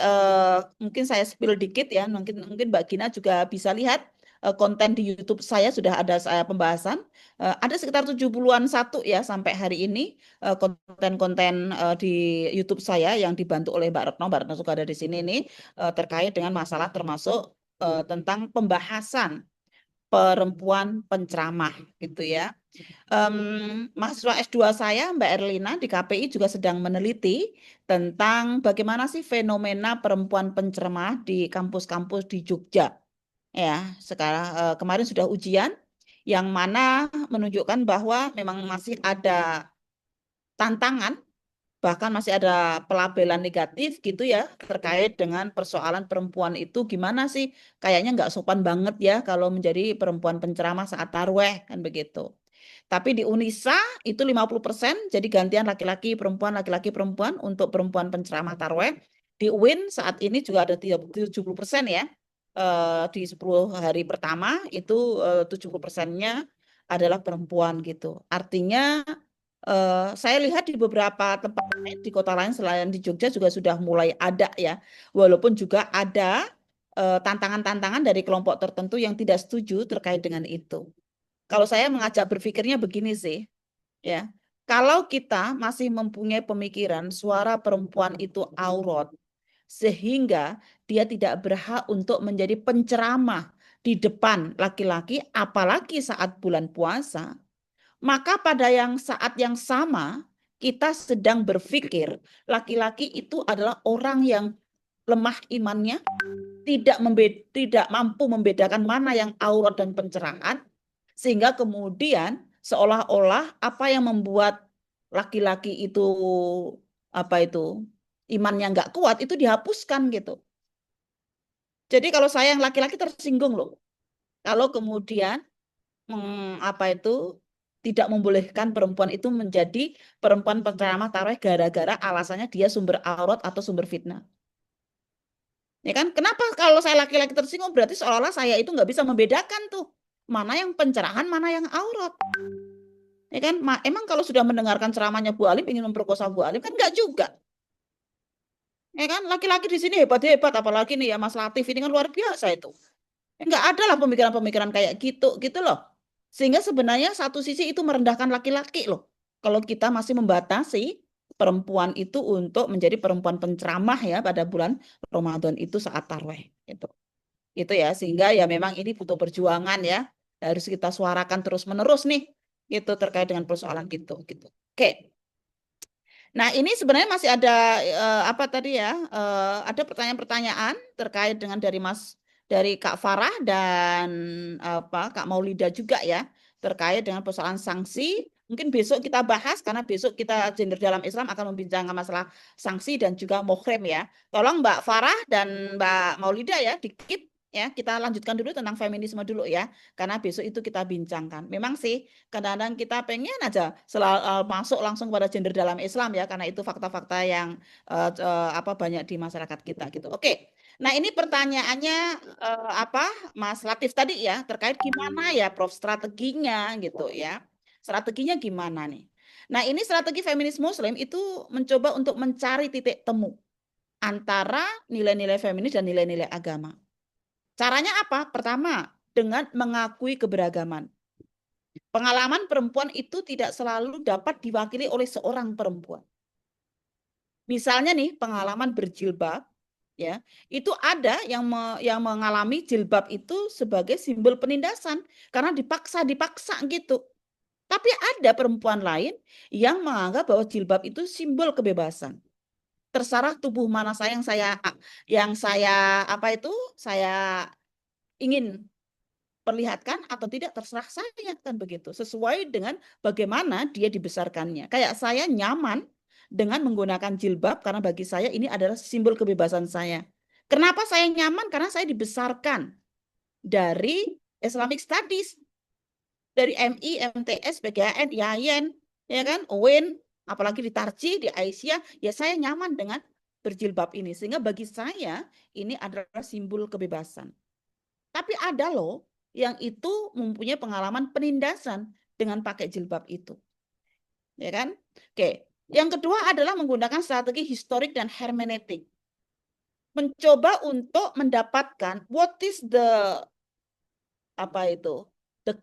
mungkin saya spill dikit ya, mungkin Mbak Gina juga bisa lihat konten di YouTube saya sudah ada saya pembahasan. Ada sekitar 70-an satu ya sampai hari ini konten-konten di YouTube saya yang dibantu oleh Mbak Retno. Mbak Retno juga ada di sini nih terkait dengan masalah termasuk tentang pembahasan perempuan penceramah gitu ya. Mahasiswa S2 saya Mbak Erlina di KPI juga sedang meneliti tentang bagaimana sih fenomena perempuan penceramah di kampus-kampus di Jogja. Ya, sekarang kemarin sudah ujian yang mana menunjukkan bahwa memang masih ada tantangan, bahkan masih ada pelabelan negatif gitu ya terkait dengan persoalan perempuan itu gimana sih, kayaknya nggak sopan banget ya kalau menjadi perempuan penceramah saat taraweh kan begitu. Tapi di Unisa itu 50%, jadi gantian laki-laki perempuan untuk perempuan penceramah taraweh. Di UIN saat ini juga ada 70% ya. Di 10 hari pertama itu 70%-nya adalah perempuan gitu. Artinya saya lihat di beberapa tempat lain, di kota lain selain di Jogja juga sudah mulai ada ya. Walaupun juga ada tantangan-tantangan dari kelompok tertentu yang tidak setuju terkait dengan itu. Kalau saya mengajak berpikirnya begini sih, ya. Kalau kita masih mempunyai pemikiran suara perempuan itu aurat, sehingga dia tidak berhak untuk menjadi penceramah di depan laki-laki, apalagi saat bulan puasa, maka pada saat yang sama kita sedang berpikir laki-laki itu adalah orang yang lemah imannya, tidak mampu membedakan mana yang aurat dan pencerahan, sehingga kemudian seolah-olah apa yang membuat laki-laki itu imannya nggak kuat itu dihapuskan gitu. Jadi kalau saya yang laki-laki tersinggung loh. Kalau kemudian tidak membolehkan perempuan itu menjadi perempuan penceramah tarawih gara-gara alasannya dia sumber aurat atau sumber fitnah. Ya kan? Kenapa kalau saya laki-laki tersinggung berarti seolah-olah saya itu nggak bisa membedakan tuh mana yang pencerahan, mana yang aurat. Ya kan? Emang kalau sudah mendengarkan ceramahnya Bu Alim ingin memperkosa Bu Alim kan nggak juga. Ya kan? Laki-laki di sini hebat-hebat, apalagi nih ya Mas Latif ini kan luar biasa itu. Nggak ada lah pemikiran-pemikiran kayak gitu loh. Sehingga sebenarnya satu sisi itu merendahkan laki-laki loh. Kalau kita masih membatasi perempuan itu untuk menjadi perempuan penceramah ya pada bulan Ramadan itu saat tarawih gitu. Itu ya, sehingga ya memang ini butuh perjuangan ya. Harus kita suarakan terus-menerus nih gitu terkait dengan persoalan gitu. Oke. Nah, ini sebenarnya masih ada apa tadi ya? Ada pertanyaan-pertanyaan terkait dengan dari Kak Farah dan Kak Maulida juga ya, terkait dengan persoalan sanksi. Mungkin besok kita bahas karena besok kita gender dalam Islam akan membincangkan masalah sanksi dan juga muhrim ya. Tolong Mbak Farah dan Mbak Maulida ya dikit ya, kita lanjutkan dulu tentang feminisme dulu ya, karena besok itu kita bincangkan. Memang sih kadang-kadang kita pengen aja masuk langsung pada gender dalam Islam ya, karena itu fakta-fakta yang banyak di masyarakat kita gitu. Oke. Nah, ini pertanyaannya Mas Latif tadi ya, terkait gimana ya Prof strateginya gitu ya. Strateginya gimana nih? Nah, ini strategi feminis muslim itu mencoba untuk mencari titik temu antara nilai-nilai feminis dan nilai-nilai agama. Caranya apa? Pertama, dengan mengakui keberagaman. Pengalaman perempuan itu tidak selalu dapat diwakili oleh seorang perempuan. Misalnya nih, pengalaman berjilbab, ya, itu ada yang mengalami jilbab itu sebagai simbol penindasan karena dipaksa gitu. Tapi ada perempuan lain yang menganggap bahwa jilbab itu simbol kebebasan. Terserah tubuh mana saya saya ingin perlihatkan atau tidak, terserah saya kan begitu. Sesuai dengan bagaimana dia dibesarkannya. Kayak saya nyaman dengan menggunakan jilbab karena bagi saya ini adalah simbol kebebasan saya. Kenapa saya nyaman? Karena saya dibesarkan dari Islamic Studies, dari MI, MTS, PGAN, IAIN, ya kan, UIN, apalagi di Tarji, di Aisyah, ya saya nyaman dengan berjilbab ini. Sehingga bagi saya ini adalah simbol kebebasan. Tapi ada loh yang itu mempunyai pengalaman penindasan dengan pakai jilbab itu. Ya kan? Oke. Yang kedua adalah menggunakan strategi historik dan hermeneutik. Mencoba untuk mendapatkan what is the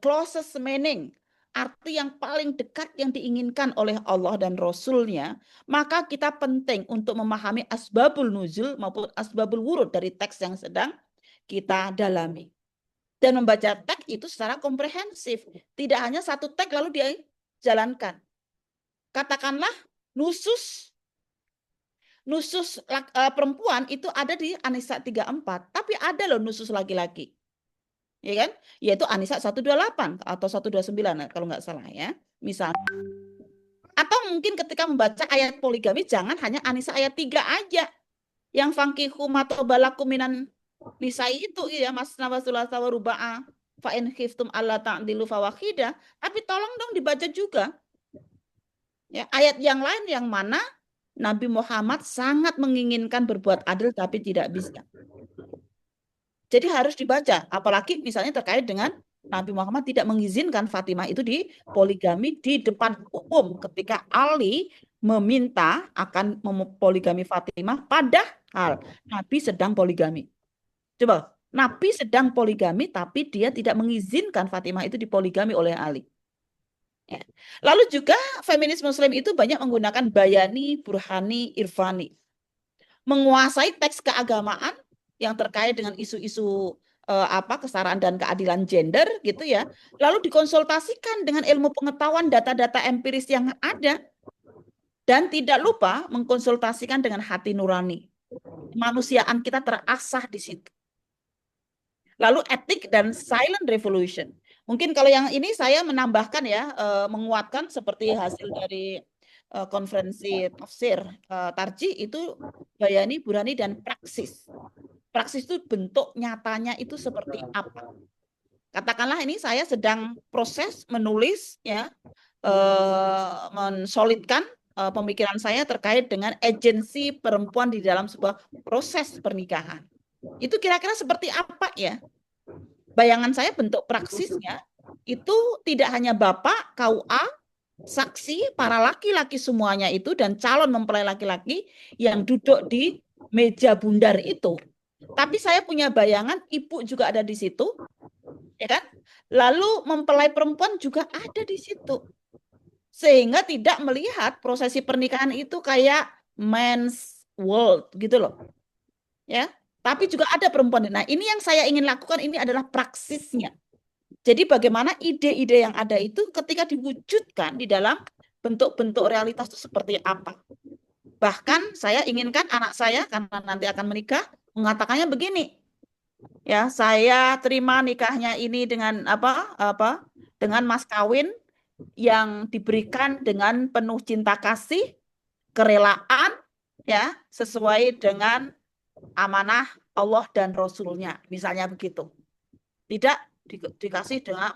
closest meaning, arti yang paling dekat yang diinginkan oleh Allah dan Rasulnya, maka kita penting untuk memahami asbabul nuzul maupun asbabul wurud dari teks yang sedang kita dalami. Dan membaca teks itu secara komprehensif. Tidak hanya satu teks lalu dia jalankan. Katakanlah nusus perempuan itu ada di An-Nisa 34, tapi ada loh nusus laki-laki. Ya kan? Yaitu An-Nisa 128 atau 129 kalau nggak salah ya. Misalnya. Atau mungkin ketika membaca ayat poligami jangan hanya An-Nisa ayat 3 aja. Yang fankihu matobalakum minan nisa itu ya Mas Nawasullah sawaruba'a fa in khiftum alla ta'dilu fawahidah, tapi tolong dong dibaca juga. Ya, ayat yang lain yang mana Nabi Muhammad sangat menginginkan berbuat adil tapi tidak bisa. Jadi harus dibaca, apalagi misalnya terkait dengan Nabi Muhammad tidak mengizinkan Fatimah itu dipoligami di depan umum ketika Ali meminta akan memoligami Fatimah, padahal Nabi sedang poligami. Coba, Nabi sedang poligami tapi dia tidak mengizinkan Fatimah itu dipoligami oleh Ali. Ya. Lalu juga feminis muslim itu banyak menggunakan bayani, burhani, irfani. Menguasai teks keagamaan yang terkait dengan isu-isu kesetaraan dan keadilan gender gitu ya. Lalu dikonsultasikan dengan ilmu pengetahuan data-data empiris yang ada. Dan tidak lupa mengkonsultasikan dengan hati nurani. Kemanusiaan kita terasah di situ. Lalu etik dan silent revolution. Mungkin kalau yang ini saya menambahkan ya, menguatkan seperti hasil dari konferensi tafsir Tarji itu bayani, burhani, dan praksis. Praksis itu bentuk nyatanya itu seperti apa. Katakanlah ini saya sedang proses menulis ya, mensolidkan pemikiran saya terkait dengan agensi perempuan di dalam sebuah proses pernikahan. Itu kira-kira seperti apa ya? Bayangan saya bentuk praksisnya itu tidak hanya bapak, KUA, saksi, para laki-laki semuanya itu dan calon mempelai laki-laki yang duduk di meja bundar itu. Tapi saya punya bayangan ibu juga ada di situ, ya kan? Lalu mempelai perempuan juga ada di situ. Sehingga tidak melihat prosesi pernikahan itu kayak men's world gitu loh. Ya. Tapi juga ada perempuan. Nah, ini yang saya ingin lakukan ini adalah praksisnya. Jadi bagaimana ide-ide yang ada itu ketika diwujudkan di dalam bentuk-bentuk realitas itu seperti apa. Bahkan saya inginkan anak saya karena nanti akan menikah mengatakannya begini. Ya, saya terima nikahnya ini dengan dengan mas kawin yang diberikan dengan penuh cinta kasih, kerelaan, ya, sesuai dengan amanah Allah dan Rasulnya, misalnya begitu. Tidak dikasih dengan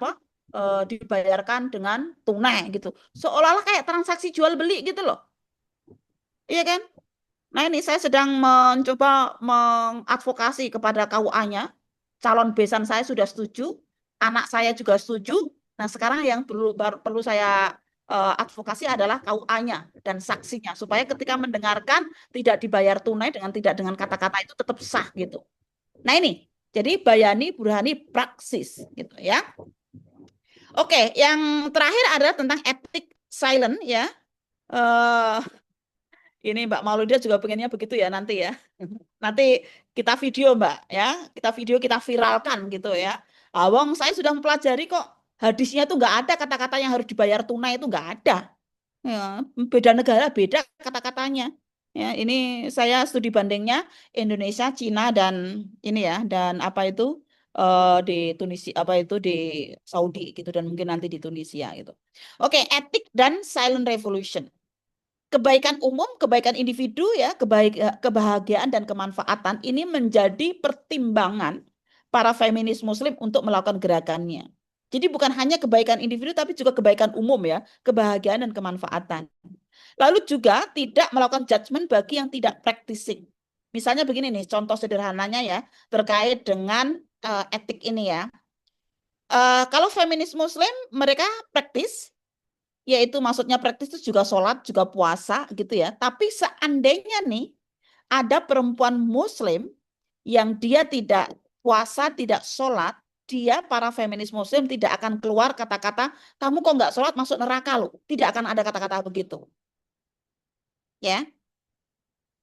dibayarkan dengan tunai gitu. Seolah-olah kayak transaksi jual beli gitu loh. Iya kan? Nah ini saya sedang mencoba mengadvokasi kepada KUA-nya. Calon besan saya sudah setuju, anak saya juga setuju. Nah sekarang yang perlu saya advokasi adalah KUA-nya dan saksinya. Supaya ketika mendengarkan tidak dibayar tunai tidak dengan kata-kata itu tetap sah gitu. Nah ini, jadi bayani, burhani, praksis gitu ya. Oke, yang terakhir adalah tentang etik silent ya. Ini Mbak Mauludia juga pengennya begitu ya nanti ya. Nanti kita video Mbak ya, kita viralkan gitu ya. Awang saya sudah mempelajari kok hadisnya itu nggak ada kata-kata yang harus dibayar tunai itu nggak ada. Ya, beda negara beda kata-katanya. Ya, ini saya studi bandingnya Indonesia, Cina dan ini ya dan apa itu di Tunisia di Saudi gitu dan mungkin nanti di Tunisia gitu. Oke, etik dan silent revolution. Kebaikan umum, kebaikan individu ya, kebahagiaan dan kemanfaatan ini menjadi pertimbangan para feminis muslim untuk melakukan gerakannya. Jadi bukan hanya kebaikan individu tapi juga kebaikan umum ya, kebahagiaan dan kemanfaatan. Lalu juga tidak melakukan judgement bagi yang tidak practicing. Misalnya begini nih, contoh sederhananya ya, terkait dengan etik ini ya. Kalau feminis muslim mereka praktis, yaitu maksudnya praktis itu juga sholat, juga puasa gitu ya. Tapi seandainya nih ada perempuan muslim yang dia tidak puasa, tidak sholat, dia para feminis muslim tidak akan keluar kata-kata, kamu kok nggak sholat masuk neraka loh. Tidak akan ada kata-kata begitu. Ya.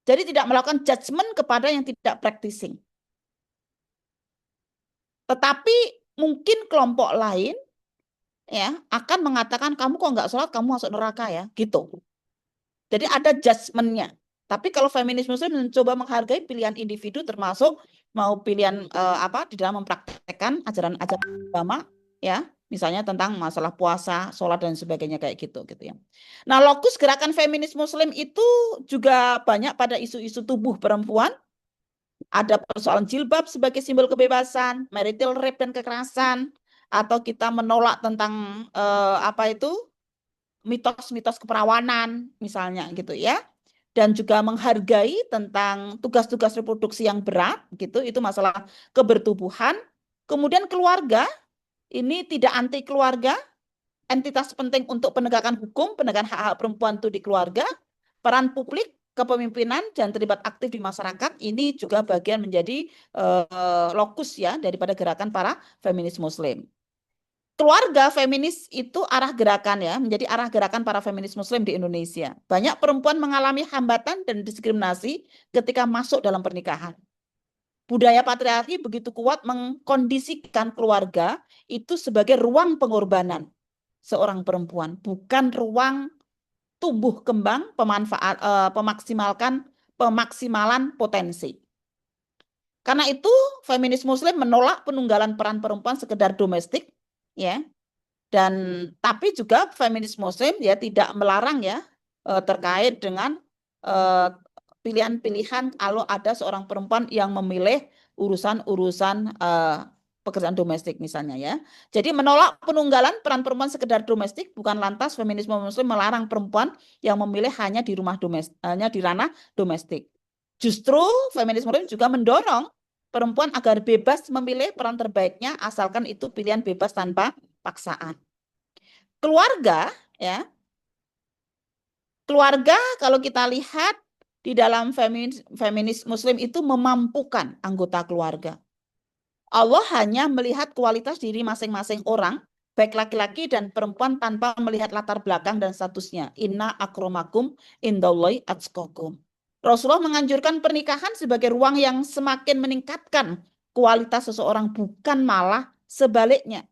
Jadi tidak melakukan judgement kepada yang tidak practicing. Tetapi mungkin kelompok lain ya akan mengatakan kamu kok nggak sholat kamu masuk neraka ya gitu. Jadi ada judgement-nya. Tapi kalau feminis muslim mencoba menghargai pilihan individu termasuk mau pilihan di dalam mempraktekkan ajaran-ajaran agama ya, misalnya tentang masalah puasa, sholat dan sebagainya kayak gitu ya. Nah, lokus gerakan feminis muslim itu juga banyak pada isu-isu tubuh perempuan. Ada persoalan jilbab sebagai simbol kebebasan, marital rape dan kekerasan, atau kita menolak tentang mitos-mitos keperawanan misalnya gitu ya. Dan juga menghargai tentang tugas-tugas reproduksi yang berat gitu, itu masalah kebertubuhan. Kemudian keluarga, ini tidak anti keluarga, entitas penting untuk penegakan hukum, penegakan hak-hak perempuan itu di keluarga, peran publik, kepemimpinan dan terlibat aktif di masyarakat, ini juga bagian menjadi lokus ya daripada gerakan para feminis muslim. Keluarga feminis itu arah gerakan ya, menjadi arah gerakan para feminis muslim di Indonesia. Banyak perempuan mengalami hambatan dan diskriminasi ketika masuk dalam pernikahan. Budaya patriarki begitu kuat mengkondisikan keluarga itu sebagai ruang pengorbanan seorang perempuan, bukan ruang tumbuh kembang pemaksimalan potensi. Karena itu feminis muslim menolak penunggalan peran perempuan sekedar domestik ya. Dan tapi juga feminis muslim ya tidak melarang ya terkait dengan pilihan-pilihan kalau ada seorang perempuan yang memilih urusan-urusan pekerjaan domestik misalnya ya. Jadi menolak penunggalan peran perempuan sekedar domestik bukan lantas feminisme muslim melarang perempuan yang memilih hanya di rumah domestik, hanya di ranah domestik. Justru feminisme muslim juga mendorong perempuan agar bebas memilih peran terbaiknya asalkan itu pilihan bebas tanpa paksaan. Keluarga ya. Keluarga kalau kita lihat di dalam feminis muslim itu memampukan anggota keluarga. Allah hanya melihat kualitas diri masing-masing orang, baik laki-laki dan perempuan tanpa melihat latar belakang dan statusnya. Inna akramakum indallahi atqakum. Rasulullah menganjurkan pernikahan sebagai ruang yang semakin meningkatkan kualitas seseorang, bukan malah sebaliknya.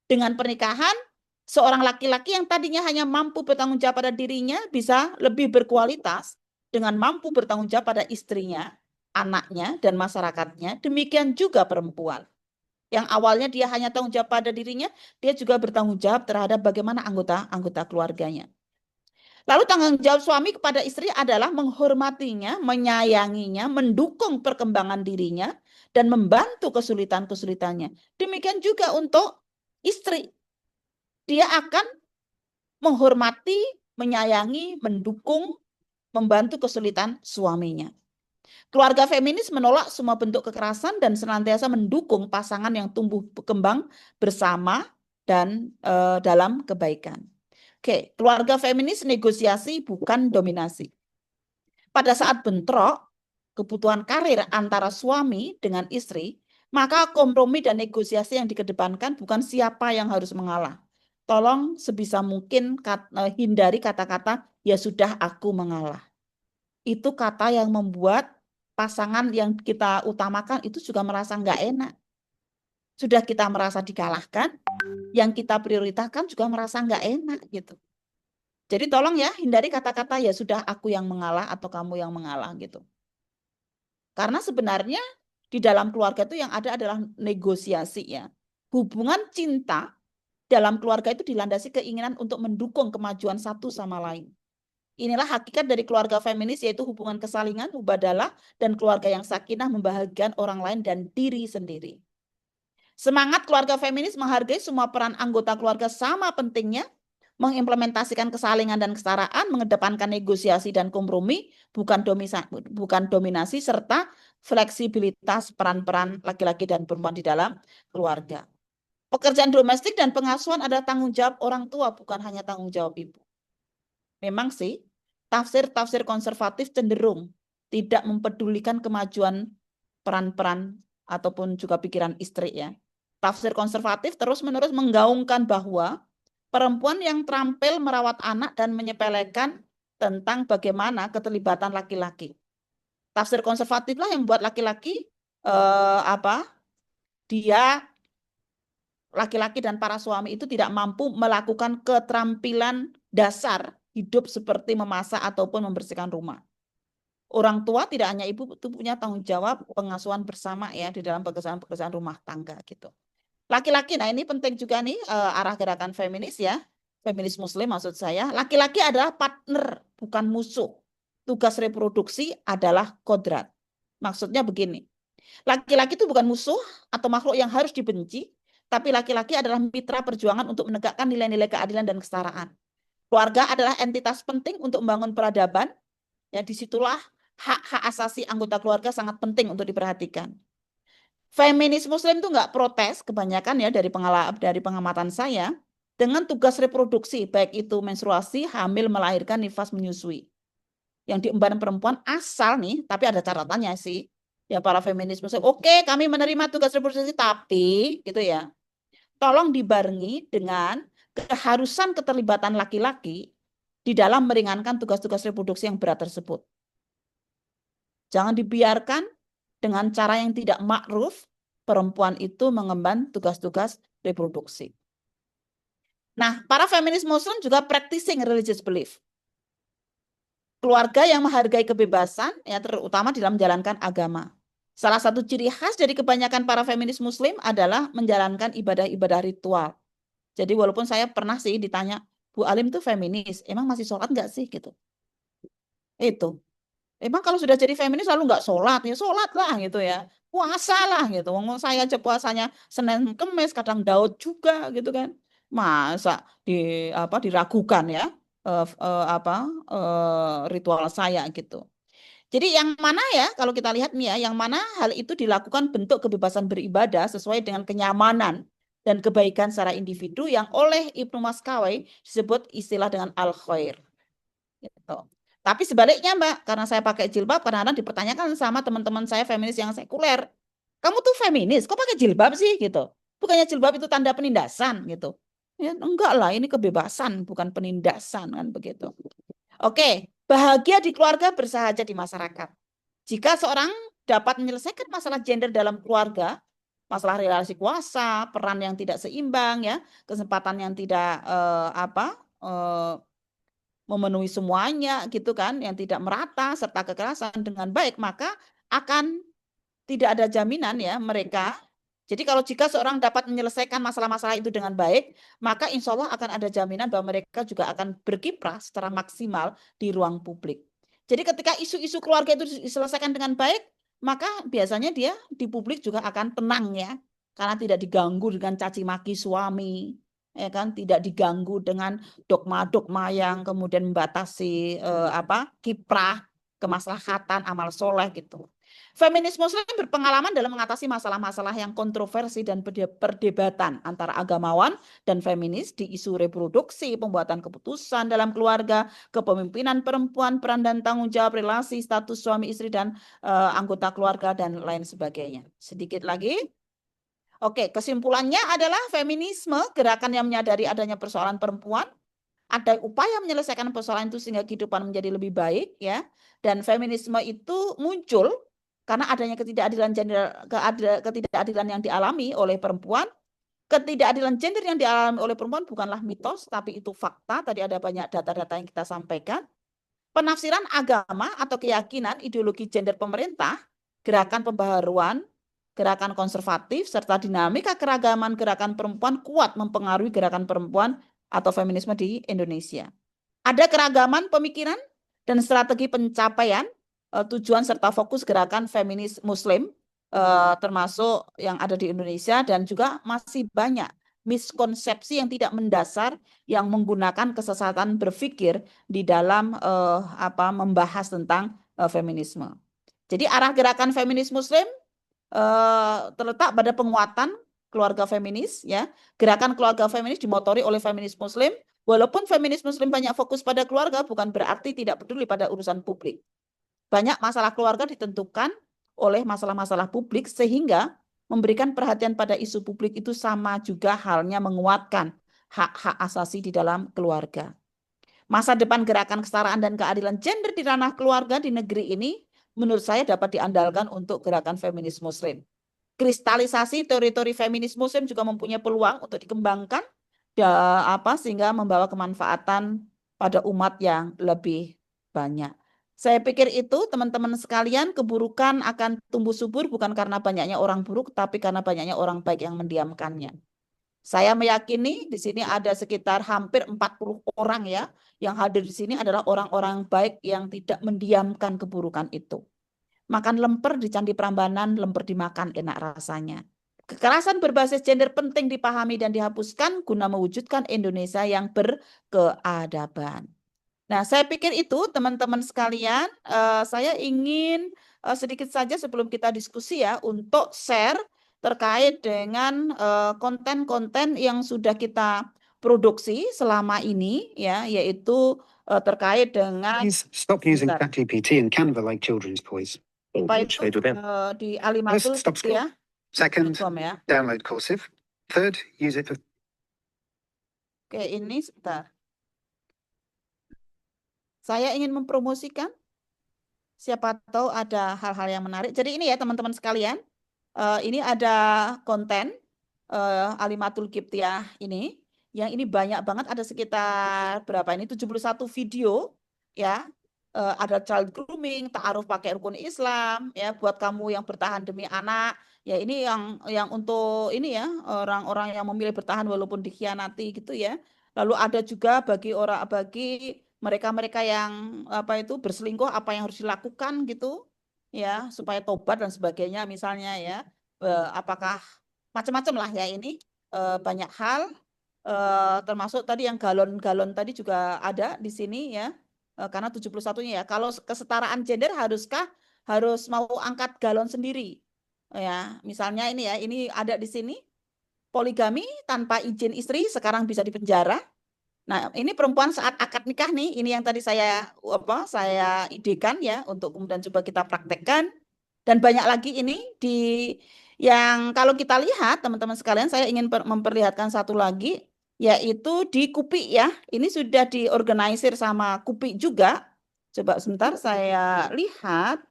Dengan pernikahan, seorang laki-laki yang tadinya hanya mampu bertanggung jawab pada dirinya bisa lebih berkualitas dengan mampu bertanggung jawab pada istrinya, anaknya, dan masyarakatnya. Demikian juga perempuan. Yang awalnya dia hanya tanggung jawab pada dirinya, dia juga bertanggung jawab terhadap bagaimana anggota keluarganya. Lalu tanggung jawab suami kepada istri adalah menghormatinya, menyayanginya, mendukung perkembangan dirinya, dan membantu kesulitan-kesulitannya. Demikian juga untuk istri. Dia akan menghormati, menyayangi, mendukung, membantu kesulitan suaminya. Keluarga feminis menolak semua bentuk kekerasan dan senantiasa mendukung pasangan yang tumbuh berkembang bersama dan dalam kebaikan. Oke, keluarga feminis negosiasi bukan dominasi. Pada saat bentrok, kebutuhan karir antara suami dengan istri, maka kompromi dan negosiasi yang dikedepankan bukan siapa yang harus mengalah. Tolong sebisa mungkin hindari kata-kata ya sudah aku mengalah. Itu kata yang membuat pasangan yang kita utamakan itu juga merasa nggak enak. Sudah kita merasa dikalahkan, yang kita prioritaskan juga merasa nggak enak gitu. Jadi tolong ya hindari kata-kata ya sudah aku yang mengalah atau kamu yang mengalah gitu. Karena sebenarnya di dalam keluarga itu yang ada adalah negosiasi ya. Hubungan cinta dalam keluarga itu dilandasi keinginan untuk mendukung kemajuan satu sama lain. Inilah hakikat dari keluarga feminis, yaitu hubungan kesalingan, mubadalah, dan keluarga yang sakinah membahagiakan orang lain dan diri sendiri. Semangat keluarga feminis menghargai semua peran anggota keluarga sama pentingnya, mengimplementasikan kesalingan dan kesetaraan, mengedepankan negosiasi dan kompromi, bukan dominasi, serta fleksibilitas peran-peran laki-laki dan perempuan di dalam keluarga. Pekerjaan domestik dan pengasuhan adalah tanggung jawab orang tua, bukan hanya tanggung jawab ibu. Memang sih, tafsir-tafsir konservatif cenderung tidak mempedulikan kemajuan peran-peran ataupun juga pikiran istri ya. Tafsir konservatif terus-menerus menggaungkan bahwa perempuan yang terampil merawat anak dan menyepelekan tentang bagaimana keterlibatan laki-laki. Tafsir konservatiflah yang membuat laki-laki laki-laki dan para suami itu tidak mampu melakukan keterampilan dasar hidup seperti memasak ataupun membersihkan rumah. Orang tua tidak hanya ibu itu punya tanggung jawab pengasuhan bersama ya di dalam pekerjaan-pekerjaan rumah tangga gitu. Laki-laki, nah ini penting juga nih arah gerakan feminis ya, feminis muslim maksud saya. Laki-laki adalah partner bukan musuh. Tugas reproduksi adalah kodrat. Maksudnya begini, laki-laki itu bukan musuh atau makhluk yang harus dibenci, tapi laki-laki adalah mitra perjuangan untuk menegakkan nilai-nilai keadilan dan kesetaraan. Keluarga adalah entitas penting untuk membangun peradaban. Ya, disitulah hak-hak asasi anggota keluarga sangat penting untuk diperhatikan. Feminis muslim itu nggak protes kebanyakan ya dari pengamatan saya dengan tugas reproduksi, baik itu menstruasi, hamil, melahirkan, nifas, menyusui. Yang diemban perempuan asal nih, tapi ada catatannya sih. Ya para feminis muslim, oke, kami menerima tugas reproduksi, tapi gitu ya. Tolong dibarengi dengan keharusan keterlibatan laki-laki di dalam meringankan tugas-tugas reproduksi yang berat tersebut. Jangan dibiarkan dengan cara yang tidak ma'ruf perempuan itu mengemban tugas-tugas reproduksi. Nah, para feminis muslim juga practicing religious belief. Keluarga yang menghargai kebebasan, ya terutama dalam menjalankan agama. Salah satu ciri khas dari kebanyakan para feminis muslim adalah menjalankan ibadah-ibadah ritual. Jadi walaupun saya pernah sih ditanya, Bu Alim tuh feminis, emang masih sholat nggak sih gitu? Itu. Emang kalau sudah jadi feminis lalu nggak sholat, ya sholat lah gitu ya. puasa lah gitu. Wong saya aja puasanya Senin Kemis, kadang Daud juga gitu kan. Masa diragukan ya ritual saya gitu. Jadi yang mana ya kalau kita lihat nih ya, yang mana hal itu dilakukan bentuk kebebasan beribadah sesuai dengan kenyamanan dan kebaikan secara individu yang oleh Ibnu Maskawai disebut istilah dengan al-khair. Gitu. Tapi sebaliknya Mbak, karena saya pakai jilbab, kadang-kadang dipertanyakan sama teman-teman saya feminis yang sekuler, kamu tuh feminis, kok pakai jilbab sih gitu? Bukannya jilbab itu tanda penindasan gitu? Ya enggak lah, ini kebebasan bukan penindasan kan begitu. Oke, bahagia di keluarga, bersahaja di masyarakat. Jika seorang dapat menyelesaikan masalah gender dalam keluarga, masalah relasi kuasa, peran yang tidak seimbang ya, kesempatan yang tidak memenuhi semuanya gitu kan, yang tidak merata serta kekerasan dengan baik, maka akan tidak ada jaminan ya mereka. Jadi jika seorang dapat menyelesaikan masalah-masalah itu dengan baik, maka insya Allah akan ada jaminan bahwa mereka juga akan berkiprah secara maksimal di ruang publik. Jadi ketika isu-isu keluarga itu diselesaikan dengan baik, maka biasanya dia di publik juga akan tenang ya, karena tidak diganggu dengan caci maki suami, ya kan, tidak diganggu dengan dogma-dogma yang kemudian membatasi kiprah, kemaslahatan, amal soleh gitu. Feminis Muslim berpengalaman dalam mengatasi masalah-masalah yang kontroversi dan perdebatan antara agamawan dan feminis di isu reproduksi, pembuatan keputusan dalam keluarga, kepemimpinan perempuan, peran dan tanggung jawab relasi, status suami istri dan anggota keluarga dan lain sebagainya. Sedikit lagi. Oke, kesimpulannya adalah feminisme, gerakan yang menyadari adanya persoalan perempuan, ada upaya menyelesaikan persoalan itu sehingga kehidupan menjadi lebih baik ya. Dan feminisme itu muncul karena adanya ketidakadilan gender, ketidakadilan yang dialami oleh perempuan. Ketidakadilan gender yang dialami oleh perempuan bukanlah mitos, tapi itu fakta. Tadi ada banyak data-data yang kita sampaikan. Penafsiran agama atau keyakinan ideologi gender pemerintah, gerakan pembaharuan, gerakan konservatif, serta dinamika keragaman gerakan perempuan kuat mempengaruhi gerakan perempuan atau feminisme di Indonesia. Ada keragaman pemikiran dan strategi pencapaian tujuan serta fokus gerakan feminis Muslim termasuk yang ada di Indonesia, dan juga masih banyak miskonsepsi yang tidak mendasar yang menggunakan kesesatan berpikir di dalam membahas tentang feminisme. Jadi arah gerakan feminis Muslim terletak pada penguatan keluarga feminis ya. Gerakan keluarga feminis dimotori oleh feminis Muslim. Walaupun feminis Muslim banyak fokus pada keluarga, bukan berarti tidak peduli pada urusan publik. Banyak masalah keluarga ditentukan oleh masalah-masalah publik, sehingga memberikan perhatian pada isu publik itu sama juga halnya menguatkan hak-hak asasi di dalam keluarga. Masa depan gerakan kesetaraan dan keadilan gender di ranah keluarga di negeri ini menurut saya dapat diandalkan untuk gerakan feminis Muslim. Kristalisasi teori-teori feminis Muslim juga mempunyai peluang untuk dikembangkan sehingga membawa kemanfaatan pada umat yang lebih banyak. Saya pikir itu teman-teman sekalian, keburukan akan tumbuh subur bukan karena banyaknya orang buruk, tapi karena banyaknya orang baik yang mendiamkannya. Saya meyakini di sini ada sekitar hampir 40 orang ya, yang hadir di sini adalah orang-orang baik yang tidak mendiamkan keburukan itu. Makan lemper di Candi Prambanan, lemper dimakan enak rasanya. Kekerasan berbasis gender penting dipahami dan dihapuskan guna mewujudkan Indonesia yang berkeadaban. Nah, saya pikir itu teman-teman sekalian, saya ingin sedikit saja sebelum kita diskusi ya, untuk share terkait dengan konten-konten yang sudah kita produksi selama ini ya, yaitu terkait dengan Please stop using ChatGPT and Canva like children's toys. Baik, di Alimatul Stop scroll. ya. Second, Ya. download Cursive. Third, use it for... Oke, ini sebentar. Saya ingin mempromosikan, siapa tahu ada hal-hal yang menarik. Jadi ini ya teman-teman sekalian, ini ada konten Alimatul Kiptiah ini, yang ini banyak banget, ada sekitar berapa ini, 71 video ya. Ada child grooming, ta'aruf pakai rukun Islam ya, buat kamu yang bertahan demi anak ya, ini yang untuk ini ya, orang-orang yang memilih bertahan walaupun dikhianati gitu ya. Lalu ada juga bagi mereka-mereka yang berselingkuh, apa yang harus dilakukan gitu. ya supaya tobat dan sebagainya misalnya ya. Apakah macam-macam lah ya ini banyak hal termasuk tadi yang galon-galon tadi juga ada di sini ya. Karena 71-nya ya. Kalau kesetaraan gender harus mau angkat galon sendiri. Ya, misalnya ini ya, ini ada di sini poligami tanpa izin istri sekarang bisa dipenjara. Nah, ini perempuan saat akad nikah nih, ini yang tadi saya idekan ya untuk kemudian coba kita praktekkan. Dan banyak lagi ini yang kalau kita lihat teman-teman sekalian, saya ingin memperlihatkan satu lagi yaitu di KUPI ya. Ini sudah diorganisir sama KUPI juga. Coba sebentar saya lihat.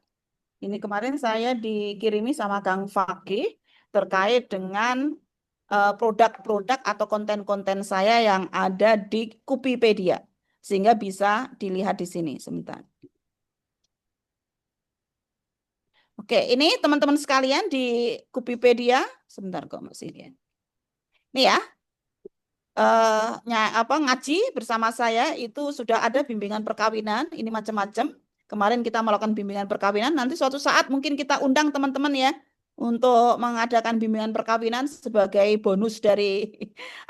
Ini kemarin saya dikirimi sama Kang Fakih terkait dengan produk-produk atau konten-konten saya yang ada di Kupipedia. Sehingga bisa dilihat di sini sebentar. Oke, ini teman-teman sekalian di Kupipedia. Sebentar kok masih lihat. Ini ya. Ngaji bersama saya itu sudah ada bimbingan perkawinan, ini macam-macam. Kemarin kita melakukan bimbingan perkawinan, nanti suatu saat mungkin kita undang teman-teman ya untuk mengadakan bimbingan perkawinan sebagai bonus dari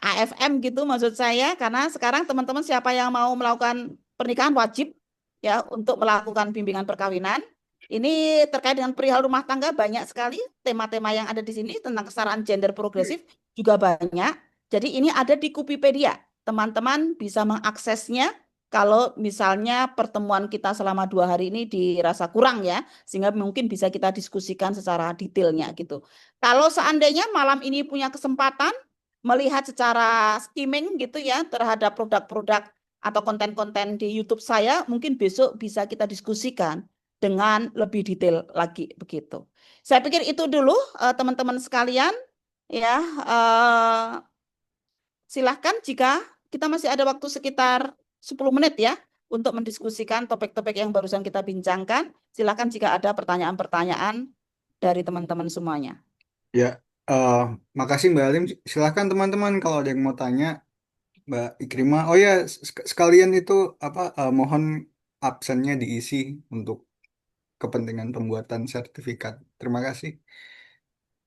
AFM gitu maksud saya, karena sekarang teman-teman siapa yang mau melakukan pernikahan wajib ya untuk melakukan bimbingan perkawinan. Ini terkait dengan perihal rumah tangga banyak sekali tema-tema yang ada di sini tentang kesetaraan gender progresif juga banyak. Jadi ini ada di Kupipedia. Teman-teman bisa mengaksesnya kalau misalnya pertemuan kita selama 2 hari ini dirasa kurang ya, sehingga mungkin bisa kita diskusikan secara detailnya gitu. Kalau seandainya malam ini punya kesempatan melihat secara skimming gitu ya terhadap produk-produk atau konten-konten di YouTube saya, mungkin besok bisa kita diskusikan dengan lebih detail lagi begitu. Saya pikir itu dulu teman-teman sekalian ya. Silahkan jika kita masih ada waktu sekitar 10 menit ya untuk mendiskusikan topik-topik yang barusan kita bincangkan. Silahkan jika ada pertanyaan-pertanyaan dari teman-teman semuanya. Ya, makasih Mbak Alim. Silahkan teman-teman kalau ada yang mau tanya Mbak Ikrimah. Oh ya, sekalian itu mohon absennya diisi untuk kepentingan pembuatan sertifikat. Terima kasih.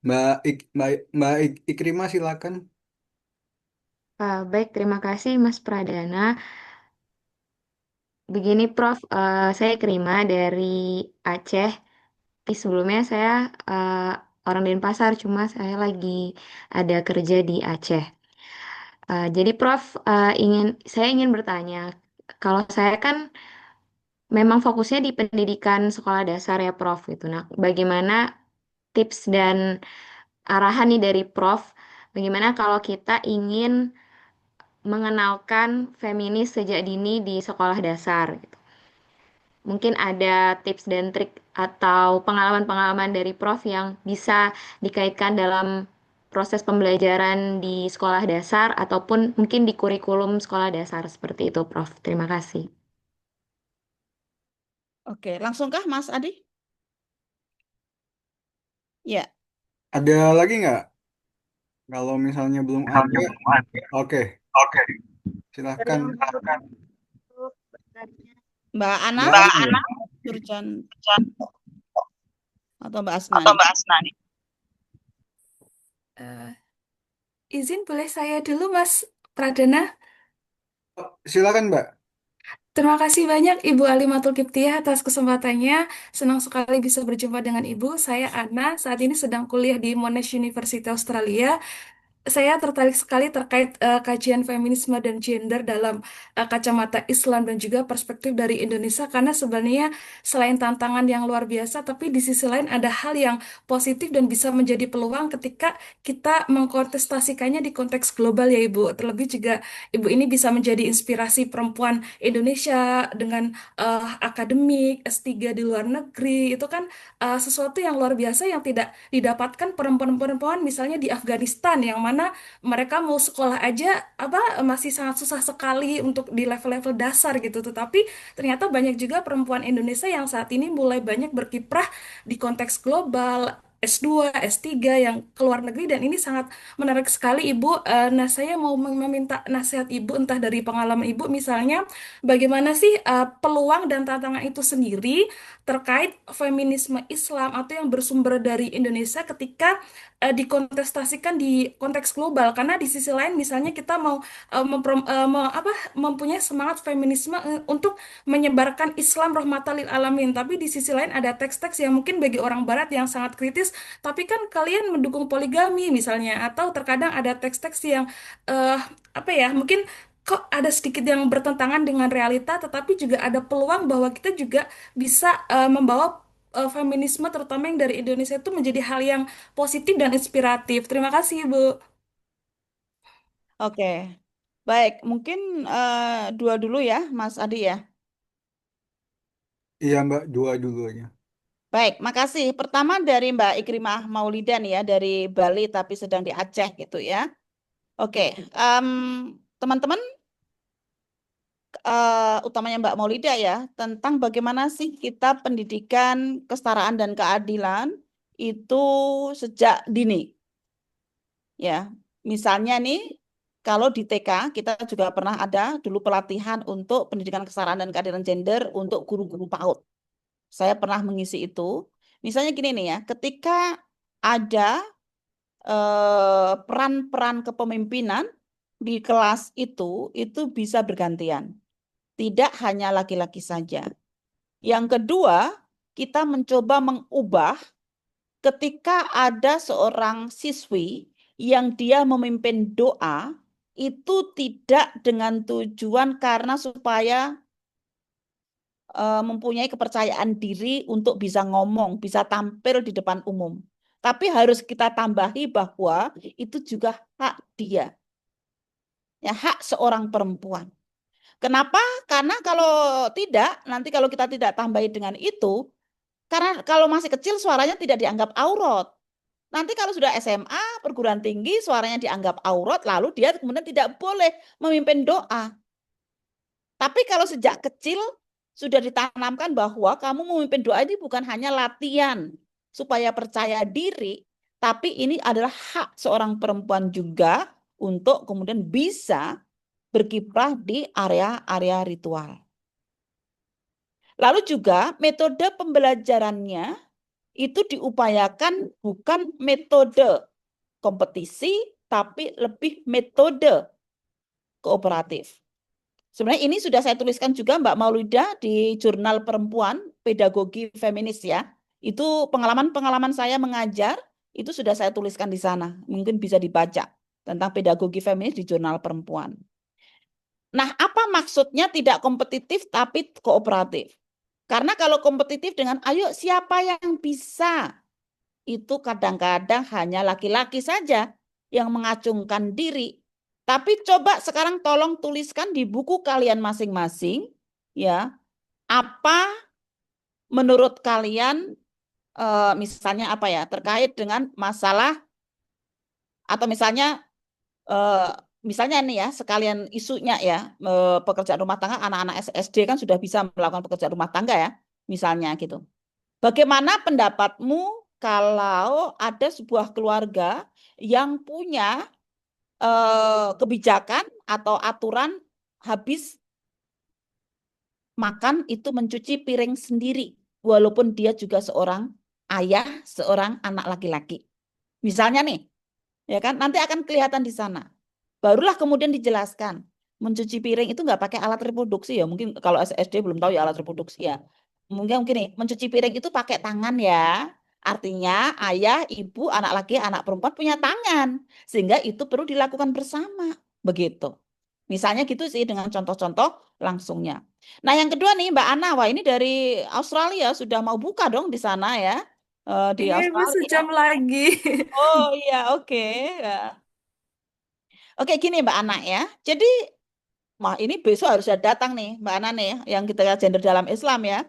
Mbak Ikrimah silakan. Baik, terima kasih Mas Pradana. Begini Prof, saya Krima dari Aceh. Sebelumnya saya orang Denpasar, cuma saya lagi ada kerja di Aceh. Jadi Prof, saya ingin bertanya, kalau saya kan memang fokusnya di pendidikan sekolah dasar ya Prof gitu. Nah, bagaimana tips dan arahan nih dari Prof, bagaimana kalau kita ingin mengenalkan feminis sejak dini di sekolah dasar gitu. Mungkin ada tips dan trik atau pengalaman-pengalaman dari Prof yang bisa dikaitkan dalam proses pembelajaran di sekolah dasar ataupun mungkin di kurikulum sekolah dasar seperti itu, Prof. Terima kasih. Oke, langsungkah Mas Adi? Ya. Ada lagi nggak? Kalau misalnya belum ada, oke. Silahkan. Mbak Ana, Surjan atau Mbak Asnani. Izin boleh saya dulu Mas Pradana? Silakan Mbak. Terima kasih banyak Ibu Alimatul Kiptiah atas kesempatannya. Senang sekali bisa berjumpa dengan Ibu. Saya Ana, saat ini sedang kuliah di Monash University Australia. Saya tertarik sekali terkait kajian feminisme dan gender dalam kacamata Islam dan juga perspektif dari Indonesia karena sebenarnya selain tantangan yang luar biasa tapi di sisi lain ada hal yang positif dan bisa menjadi peluang ketika kita mengkontestasikannya di konteks global ya Ibu. Terlebih juga Ibu ini bisa menjadi inspirasi perempuan Indonesia dengan akademik S3 di luar negeri. Itu kan sesuatu yang luar biasa yang tidak didapatkan perempuan-perempuan misalnya di Afghanistan yang mana mereka mau sekolah aja masih sangat susah sekali untuk di level-level dasar gitu. Tetapi ternyata banyak juga perempuan Indonesia yang saat ini mulai banyak berkiprah di konteks global S2, S3 yang ke luar negeri dan ini sangat menarik sekali Ibu. Nah, saya mau meminta nasihat Ibu entah dari pengalaman Ibu misalnya bagaimana sih peluang dan tantangan itu sendiri terkait feminisme Islam atau yang bersumber dari Indonesia ketika dikontestasikan di konteks global karena di sisi lain misalnya kita mau mempunyai semangat feminisme untuk menyebarkan Islam rahmatan lil alamin tapi di sisi lain ada teks-teks yang mungkin bagi orang barat yang sangat kritis tapi kan kalian mendukung poligami misalnya atau terkadang ada teks-teks yang eh, mungkin kok ada sedikit yang bertentangan dengan realita tetapi juga ada peluang bahwa kita juga bisa membawa feminisme terutama yang dari Indonesia itu menjadi hal yang positif dan inspiratif. Terima kasih, Bu. Oke, baik. Mungkin dua dulu ya, Mas Adi ya. Iya Mbak, dua dulu aja. Baik, makasih. Pertama dari Mbak Ikrimah Maulidan ya, dari Bali tapi sedang di Aceh gitu ya. Oke, teman-teman, utamanya Mbak Maulida ya, tentang bagaimana sih kita pendidikan kesetaraan dan keadilan itu sejak dini. Ya, misalnya nih, kalau di TK kita juga pernah ada dulu pelatihan untuk pendidikan kesetaraan dan keadilan gender untuk guru-guru PAUD. Saya pernah mengisi itu. Misalnya gini nih ya, ketika ada peran-peran kepemimpinan di kelas itu bisa bergantian. Tidak hanya laki-laki saja. Yang kedua, kita mencoba mengubah ketika ada seorang siswi yang dia memimpin doa, itu tidak dengan tujuan karena supaya mempunyai kepercayaan diri untuk bisa ngomong, bisa tampil di depan umum. Tapi harus kita tambahi bahwa itu juga hak dia. Ya, hak seorang perempuan. Kenapa? Karena kalau tidak, nanti kalau kita tidak tambahi dengan itu, karena kalau masih kecil suaranya tidak dianggap aurat. Nanti kalau sudah SMA, perguruan tinggi, suaranya dianggap aurat, lalu dia kemudian tidak boleh memimpin doa. Tapi kalau sejak kecil sudah ditanamkan bahwa kamu memimpin doa ini bukan hanya latihan supaya percaya diri, tapi ini adalah hak seorang perempuan juga untuk kemudian bisa berkiprah di area-area ritual. Lalu juga metode pembelajarannya itu diupayakan bukan metode kompetisi, tapi lebih metode kooperatif. Sebenarnya ini sudah saya tuliskan juga Mbak Maulida di Jurnal Perempuan Pedagogi Feminis ya. Itu pengalaman-pengalaman saya mengajar, itu sudah saya tuliskan di sana. Mungkin bisa dibaca tentang pedagogi feminis di Jurnal Perempuan. Nah, apa maksudnya tidak kompetitif tapi kooperatif? Karena kalau kompetitif dengan ayo siapa yang bisa, itu kadang-kadang hanya laki-laki saja yang mengacungkan diri. Tapi coba sekarang tolong tuliskan di buku kalian masing-masing ya, apa menurut kalian misalnya apa ya terkait dengan masalah atau misalnya nih ya sekalian isunya ya pekerjaan rumah tangga anak-anak SD kan sudah bisa melakukan pekerjaan rumah tangga ya misalnya gitu. Bagaimana pendapatmu kalau ada sebuah keluarga yang punya kebijakan atau aturan habis makan itu mencuci piring sendiri, walaupun dia juga seorang ayah, seorang anak laki-laki. Misalnya nih, ya kan, nanti akan kelihatan di sana. Barulah kemudian dijelaskan, mencuci piring itu nggak pakai alat reproduksi ya. Mungkin kalau SD belum tahu ya alat reproduksi ya. Mungkin nih, mencuci piring itu pakai tangan ya. Artinya ayah, ibu, anak laki, anak perempuan punya tangan. Sehingga itu perlu dilakukan bersama. Begitu. Misalnya gitu sih dengan contoh-contoh langsungnya. Nah yang kedua nih Mbak Ana, wah ini dari Australia sudah mau buka dong di sana ya. Di Iya, Ibu Australia. sejam lagi. Oh iya oke. Ya. Oke gini Mbak Ana ya. Jadi wah ini besok harus ada datang nih Mbak Ana nih yang kita gender dalam Islam ya.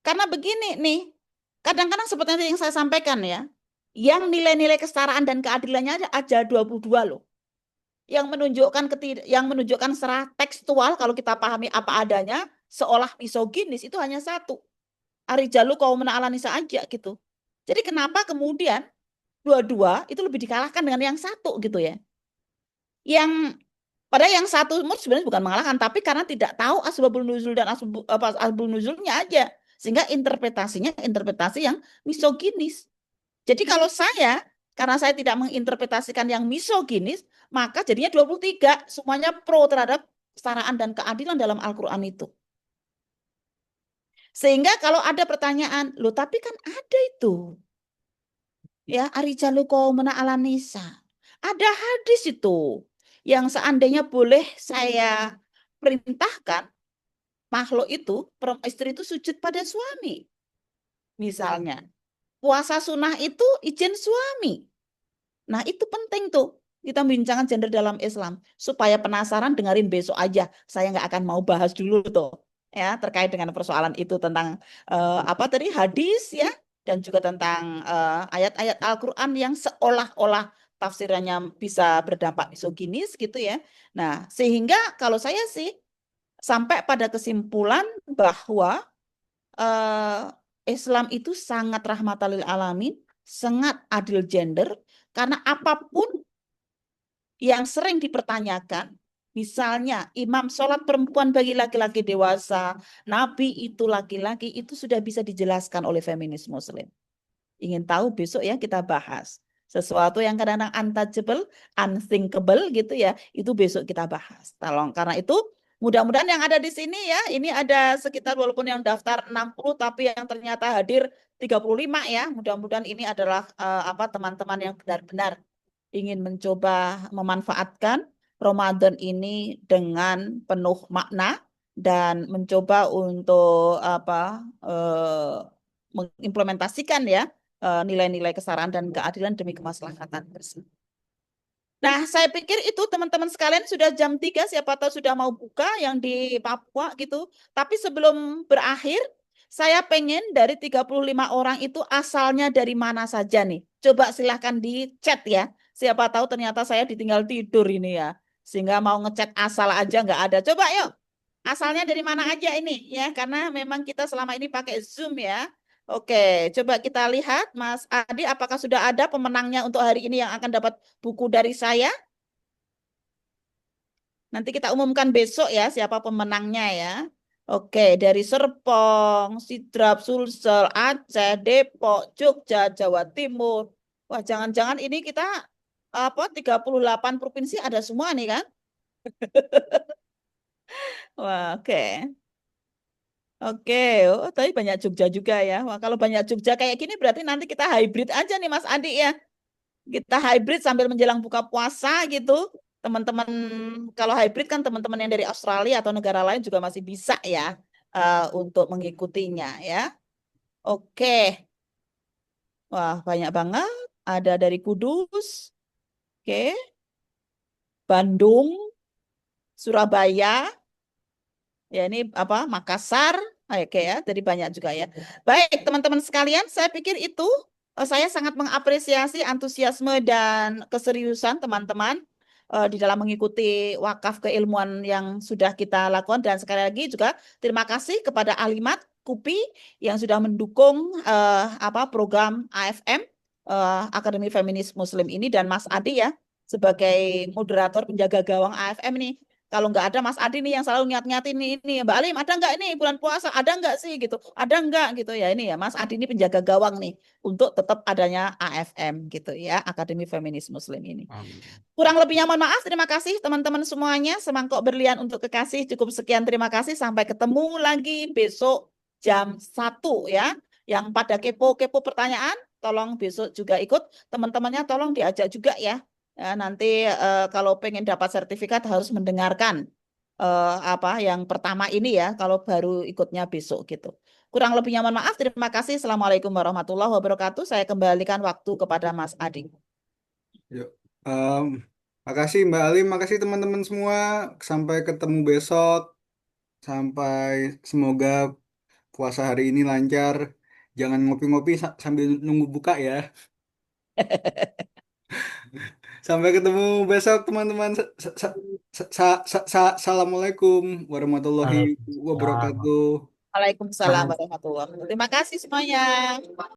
Karena begini nih, kadang-kadang seperti yang saya sampaikan ya, yang nilai-nilai kesetaraan dan keadilannya aja 22 loh. Yang menunjukkan secara tekstual kalau kita pahami apa adanya, seolah misoginis itu hanya satu. Arijalu kaum nisa aja gitu. Jadi kenapa kemudian dua-dua itu lebih dikalahkan dengan yang satu gitu ya. Yang padahal yang satu sebenarnya bukan mengalahkan, tapi karena tidak tahu asbabul nuzul dan asbabul nuzulnya aja, sehingga interpretasinya interpretasi yang misoginis. Jadi kalau saya, karena saya tidak menginterpretasikan yang misoginis, maka jadinya 23, semuanya pro terhadap kesetaraan dan keadilan dalam Al-Quran itu. Sehingga kalau ada pertanyaan, loh tapi kan ada itu. Ya, arijalu qaumuna ala nisa. Ada hadis itu yang seandainya boleh saya perintahkan makhluk itu, istri itu sujud pada suami. Misalnya, puasa sunnah itu izin suami. Nah, itu penting tuh. Kita bincangkan gender dalam Islam. Supaya penasaran, dengerin besok aja. Saya nggak akan mau bahas dulu tuh. Ya, terkait dengan persoalan itu tentang apa tadi hadis ya, dan juga tentang ayat-ayat Al-Quran yang seolah-olah tafsirannya bisa berdampak misoginis gitu ya. Nah, sehingga kalau saya sih sampai pada kesimpulan bahwa Islam itu sangat rahmatan lil alamin, sangat adil gender, karena apapun yang sering dipertanyakan, misalnya imam sholat perempuan bagi laki-laki dewasa, nabi itu laki-laki, itu sudah bisa dijelaskan oleh feminis muslim. Ingin tahu besok ya kita bahas. Sesuatu yang kadang-kadang untouchable, unthinkable gitu ya, itu besok kita bahas. Tolong, karena itu mudah-mudahan yang ada di sini ya, ini ada sekitar walaupun yang daftar 60 tapi yang ternyata hadir 35 ya. Mudah-mudahan ini adalah teman-teman yang benar-benar ingin mencoba memanfaatkan Ramadan ini dengan penuh makna dan mencoba untuk mengimplementasikan ya nilai-nilai kesetaraan dan keadilan demi kemaslahatan bersama. Nah, saya pikir itu teman-teman sekalian sudah jam 3, siapa tahu sudah mau buka yang di Papua gitu. Tapi sebelum berakhir, saya pengen dari 35 orang itu asalnya dari mana saja nih. Coba silahkan di chat ya. Siapa tahu ternyata saya ditinggal tidur ini ya. Sehingga mau ngechat asal aja nggak ada. Coba yuk, asalnya dari mana aja ini ya. Karena memang kita selama ini pakai Zoom ya. Oke, coba kita lihat Mas Adi, apakah sudah ada pemenangnya untuk hari ini yang akan dapat buku dari saya? Nanti kita umumkan besok ya siapa pemenangnya ya. Oke, dari Serpong, Sidrap, Sulsel, Aceh, Depok, Jogja, Jawa Timur. Wah, jangan-jangan ini kita 38 provinsi ada semua nih kan? Wah, oke. Oke, oh, tapi banyak Jogja juga ya. Wah, kalau banyak Jogja kayak gini berarti nanti kita hybrid aja nih Mas Adi ya. Kita hybrid sambil menjelang buka puasa gitu. Teman-teman, kalau hybrid kan teman-teman yang dari Australia atau negara lain juga masih bisa ya untuk mengikutinya ya. Oke, wah banyak banget. Ada dari Kudus, oke, Bandung, Surabaya, ya ini Makassar, oke ya, jadi banyak juga ya. Baik teman-teman sekalian, saya pikir itu saya sangat mengapresiasi antusiasme dan keseriusan teman-teman di dalam mengikuti wakaf keilmuan yang sudah kita lakukan, dan sekali lagi juga terima kasih kepada Alimat KUPI yang sudah mendukung program AFM Akademi Feminis Muslim ini, dan Mas Adi ya sebagai moderator penjaga gawang AFM ini. Kalau nggak ada Mas Adi nih yang selalu ngingat-ngingatin ini, Mbak Alim ada nggak ini bulan puasa, ada nggak sih gitu, ada nggak gitu ya, ini ya Mas Adi ini penjaga gawang nih untuk tetap adanya AFM gitu ya, Akademi Feminis Muslim ini. Kurang lebihnya mohon maaf, terima kasih teman-teman semuanya, semangkok berlian untuk kekasih, cukup sekian, terima kasih, sampai ketemu lagi besok jam 1 ya. Yang pada kepo-kepo pertanyaan, tolong besok juga ikut, teman-temannya tolong diajak juga ya. Nanti kalau pengen dapat sertifikat harus mendengarkan yang pertama ini ya, kalau baru ikutnya besok gitu. Kurang lebihnya mohon maaf, terima kasih. Assalamualaikum warahmatullahi wabarakatuh. Saya kembalikan waktu kepada Mas Adi. Yuk. Makasih Mbak Alim, makasih teman-teman semua. Sampai ketemu besok. Sampai semoga puasa hari ini lancar. Jangan ngopi-ngopi sambil nunggu buka ya. Sampai ketemu besok teman-teman. Assalamualaikum warahmatullahi wabarakatuh. Waalaikumsalam warahmatullahi wabarakatuh. Terima kasih semuanya.